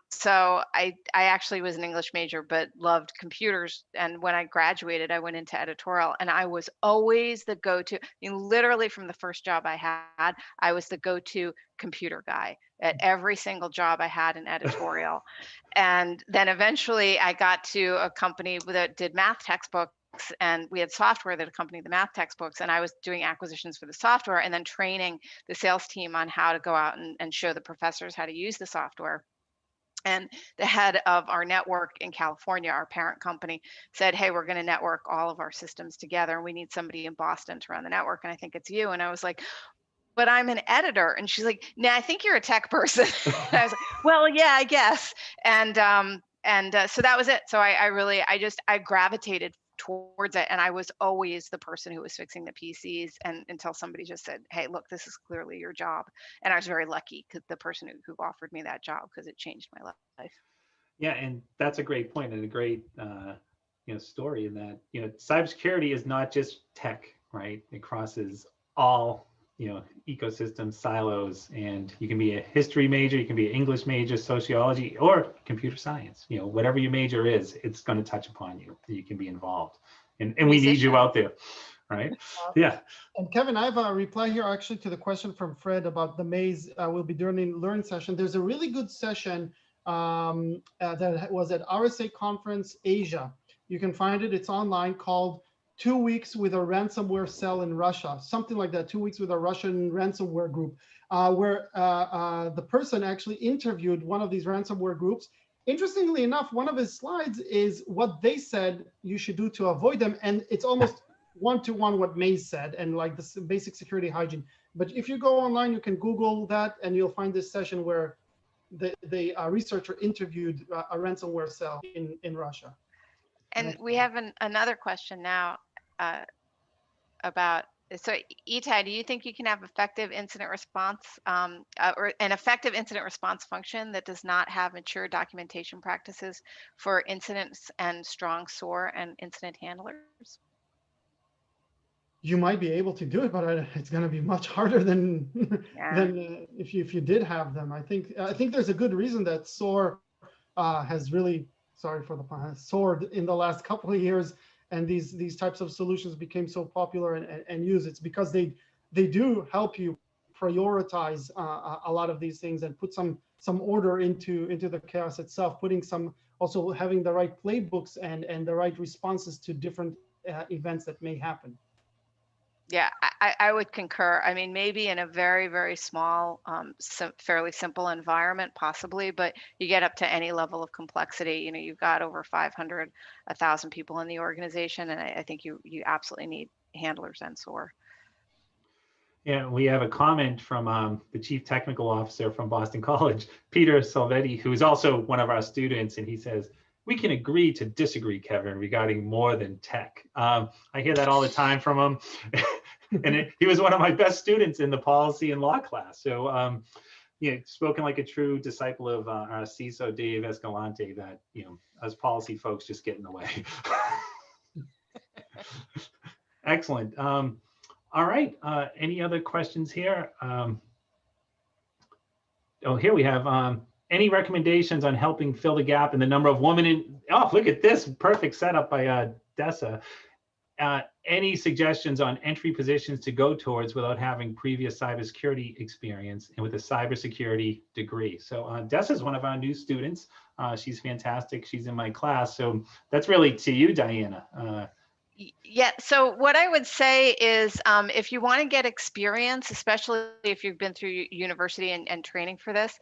So I actually was an English major, but loved computers. And when I graduated, I went into editorial, and I was always the go-to. I mean, literally from the first job I had, I was the go-to computer guy at every single job I had in editorial. And then eventually I got to a company that did math textbooks, and we had software that accompanied the math textbooks, and I was doing acquisitions for the software and then training the sales team on how to go out and show the professors how to use the software. And the head of our network in California, our parent company, said, hey, we're going to network all of our systems together, and we need somebody in Boston to run the network, and I think it's you. And I was like, but I'm an editor. And she's like, nah, I think you're a tech person. And I was like, well, yeah, I guess. And so that was it. So I gravitated towards it, and I was always the person who was fixing the PCs, and until somebody just said, hey, look, this is clearly your job. And I was very lucky, because the person who offered me that job, because it changed my life. Yeah, and that's a great point and a great story in that cybersecurity is not just tech, right? It crosses all ecosystem silos, and you can be a history major, you can be an English major, sociology, or computer science. Whatever your major is, it's going to touch upon you. You can be involved, and we need you out there, right? Yeah. And Kevin, I have a reply here actually to the question from Fred about the maze we'll be doing in Learn session. There's a really good session that was at RSA Conference Asia. You can find it. It's online, called 2 weeks with a ransomware cell in Russia, something like that. 2 weeks with a Russian ransomware group, where the person actually interviewed one of these ransomware groups. Interestingly enough, one of his slides is what they said you should do to avoid them, and it's almost one-to-one what Maze said, and like the basic security hygiene. But if you go online, you can Google that, and you'll find this session where the researcher interviewed a ransomware cell in Russia. And we have another question now about, so Itai, do you think you can have effective incident response or an effective incident response function that does not have mature documentation practices for incidents and strong SOAR and incident handlers? You might be able to do it, but it's going to be much harder than than if you did have them. I think there's a good reason that SOAR has really, sorry for the pun, soared in the last couple of years, and these types of solutions became so popular and used. It's because they do help you prioritize a lot of these things and put some order into the chaos itself, also having the right playbooks and the right responses to different events that may happen. Yeah, I would concur. I mean, maybe in a very, very small, fairly simple environment, possibly, but you get up to any level of complexity. You've got over 500, 1,000 people in the organization, and I think you absolutely need handlers and SOAR. Yeah, we have a comment from the Chief Technical Officer from Boston College, Peter Salvetti, who is also one of our students, and he says, we can agree to disagree, Kevin, regarding more than tech. I hear that all the time from him. And he was one of my best students in the policy and law class. So, spoken like a true disciple of our CISO, Dave Escalante, that, us policy folks just get in the way. Excellent. All right. Any other questions here? Here we have any recommendations on helping fill the gap in the number of women in, oh, look at this perfect setup by Dessa. Any suggestions on entry positions to go towards without having previous cybersecurity experience and with a cybersecurity degree? So Dessa is one of our new students. She's fantastic. She's in my class. So that's really to you, Diana. Yeah, so what I would say is if you want to get experience, especially if you've been through university and training for this,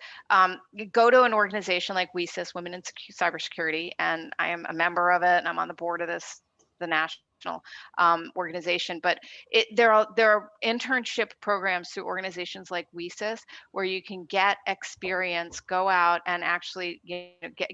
you go to an organization like WESIS, Women in Cybersecurity, and I am a member of it, and I'm on the board of the national organization. But there are internship programs through organizations like WESIS where you can get experience, go out and actually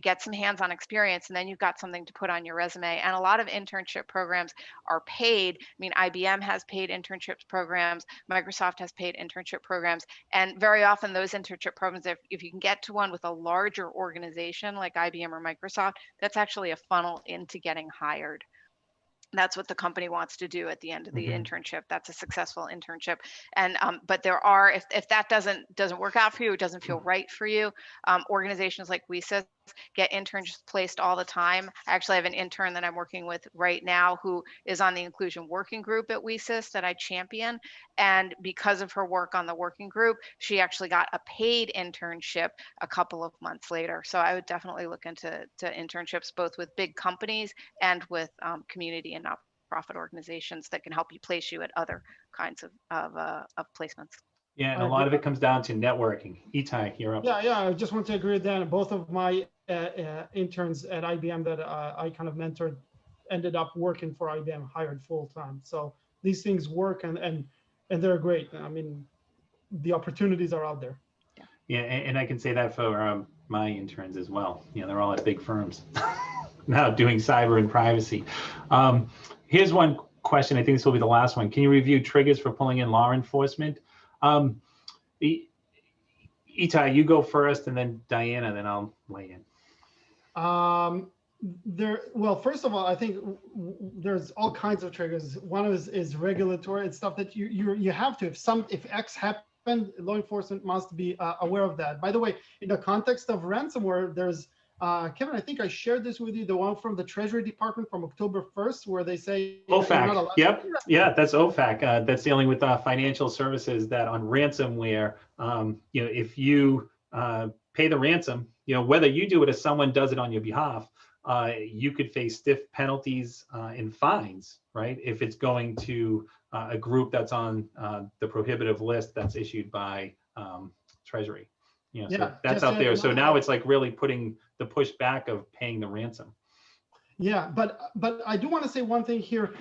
get some hands-on experience, and then you've got something to put on your resume. And a lot of internship programs are paid. I mean, IBM has paid internship programs, Microsoft has paid internship programs, and very often those internship programs, if you can get to one with a larger organization like IBM or Microsoft, that's actually a funnel into getting hired. That's what the company wants to do at the end of the internship. That's a successful internship. And but there are, if that doesn't work out for you, it doesn't feel right for you, organizations like WESIS get interns placed all the time. I actually have an intern that I'm working with right now who is on the inclusion working group at WESIS that I champion. And because of her work on the working group, she actually got a paid internship a couple of months later. So I would definitely look into internships, both with big companies and with community and nonprofit organizations that can help you place you at other kinds of placements. Yeah, and I a lot of agree. it comes down to networking. Itai, you're up. Yeah, I just want to agree with that. Both of my interns at IBM that I kind of mentored ended up working for IBM, hired full time. So these things work, and they're great. I mean, the opportunities are out there. Yeah, and I can say that for my interns as well. You know, they're all at big firms now doing cyber and privacy. Here's one question. I think this will be the last one. Can you review triggers for pulling in law enforcement? Itai, you go first, and then Diana, then I'll weigh in. Well, first of all, I think there's all kinds of triggers. One is regulatory. It's stuff that you have to. If X happened, law enforcement must be aware of that. By the way, in the context of ransomware, there's Kevin, I think I shared this with you, the one from the Treasury Department from October 1st, where they say OFAC. Yep. Yeah, that's OFAC. That's dealing with financial services that on ransomware, you know, if you pay the ransom, you know, whether you do it or someone does it on your behalf, you could face stiff penalties and fines, right? If it's going to a group that's on the prohibitive list that's issued by Treasury. You know, so that's out there. So now it's like really putting the push back of paying the ransom. Yeah, but I do want to say one thing here.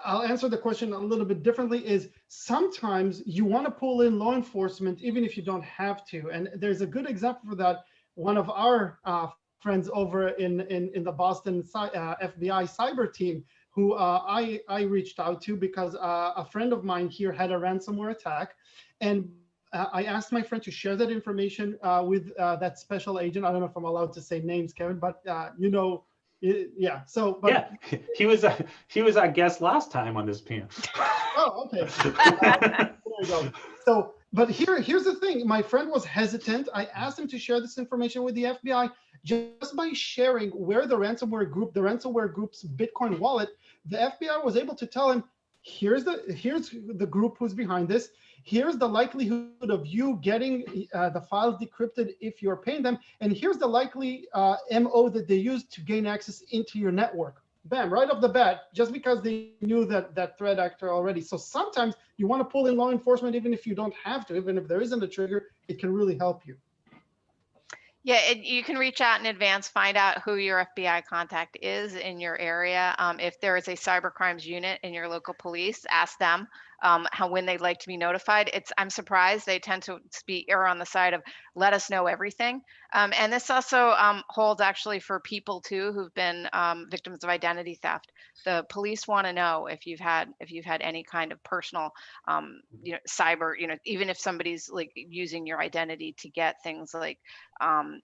I'll answer the question a little bit differently, is sometimes you want to pull in law enforcement even if you don't have to. And there's a good example for that. One of our friends over in the Boston FBI cyber team, who I reached out to because a friend of mine here had a ransomware attack. And I asked my friend to share that information with that special agent. I don't know if I'm allowed to say names, Kevin, but you know, yeah. So, but yeah, he was our guest last time on this panel. Oh, okay. There you go. So, but here's the thing. My friend was hesitant. I asked him to share this information with the FBI. Just by sharing where the ransomware group's Bitcoin wallet, the FBI was able to tell him, here's the group who's behind this. Here's the likelihood of you getting the files decrypted if you're paying them. And here's the likely MO that they used to gain access into your network. Bam, right off the bat, just because they knew that threat actor already. So sometimes you want to pull in law enforcement, even if you don't have to, even if there isn't a trigger, it can really help you. Yeah, you can reach out in advance, find out who your FBI contact is in your area. If there is a cyber crimes unit in your local police, ask them when they'd like to be notified. I'm surprised they tend to err on the side of let us know everything. And this also holds actually for people too who've been victims of identity theft. The police want to know if you've had any kind of personal, you know, cyber, you know, even if somebody's like using your identity to get things like,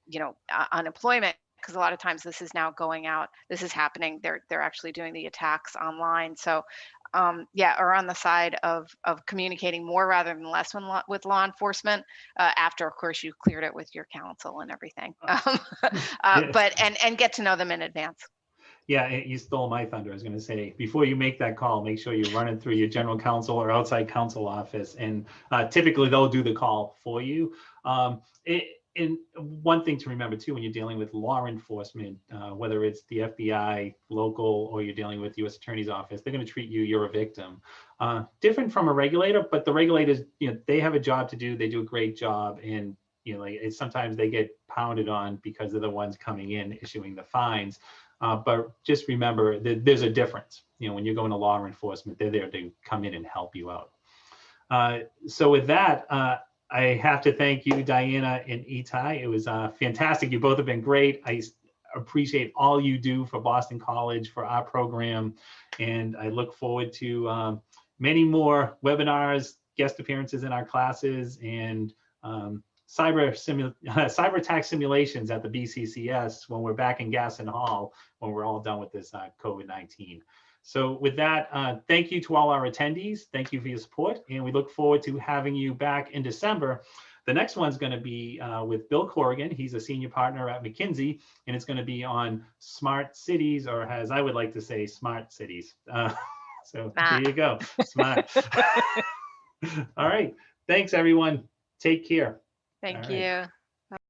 you know, unemployment, because a lot of times this is now going out. This is happening. They're actually doing the attacks online. So, yeah, or on the side of communicating more rather than less with law enforcement after, of course, you cleared it with your counsel and everything. But and get to know them in advance. Yeah, you stole my thunder. I was going to say, before you make that call, make sure you run it through your general counsel or outside counsel office. And typically they'll do the call for you. And one thing to remember too, when you're dealing with law enforcement, whether it's the FBI, local, or you're dealing with U.S. Attorney's Office, they're going to treat you, you're a victim. Different from a regulator, but the regulators, you know, they have a job to do. They do a great job. And, you know, like sometimes they get pounded on because they're the ones coming in, issuing the fines. But just remember that there's a difference. You know, when you're going to law enforcement, they're there to come in and help you out. So with that, I have to thank you, Diana and Itai. It was fantastic. You both have been great. I appreciate all you do for Boston College, for our program. And I look forward to many more webinars, guest appearances in our classes, and cyber attack simulations at the BCCS when we're back in Gaston Hall, when we're all done with this COVID-19. So with that, thank you to all our attendees. Thank you for your support. And we look forward to having you back in December. The next one's going to be with Bill Corrigan. He's a senior partner at McKinsey, and it's going to be on smart cities, or as I would like to say, smart cities. So there you go, smart. All right. Thanks, everyone. Take care. Thank you.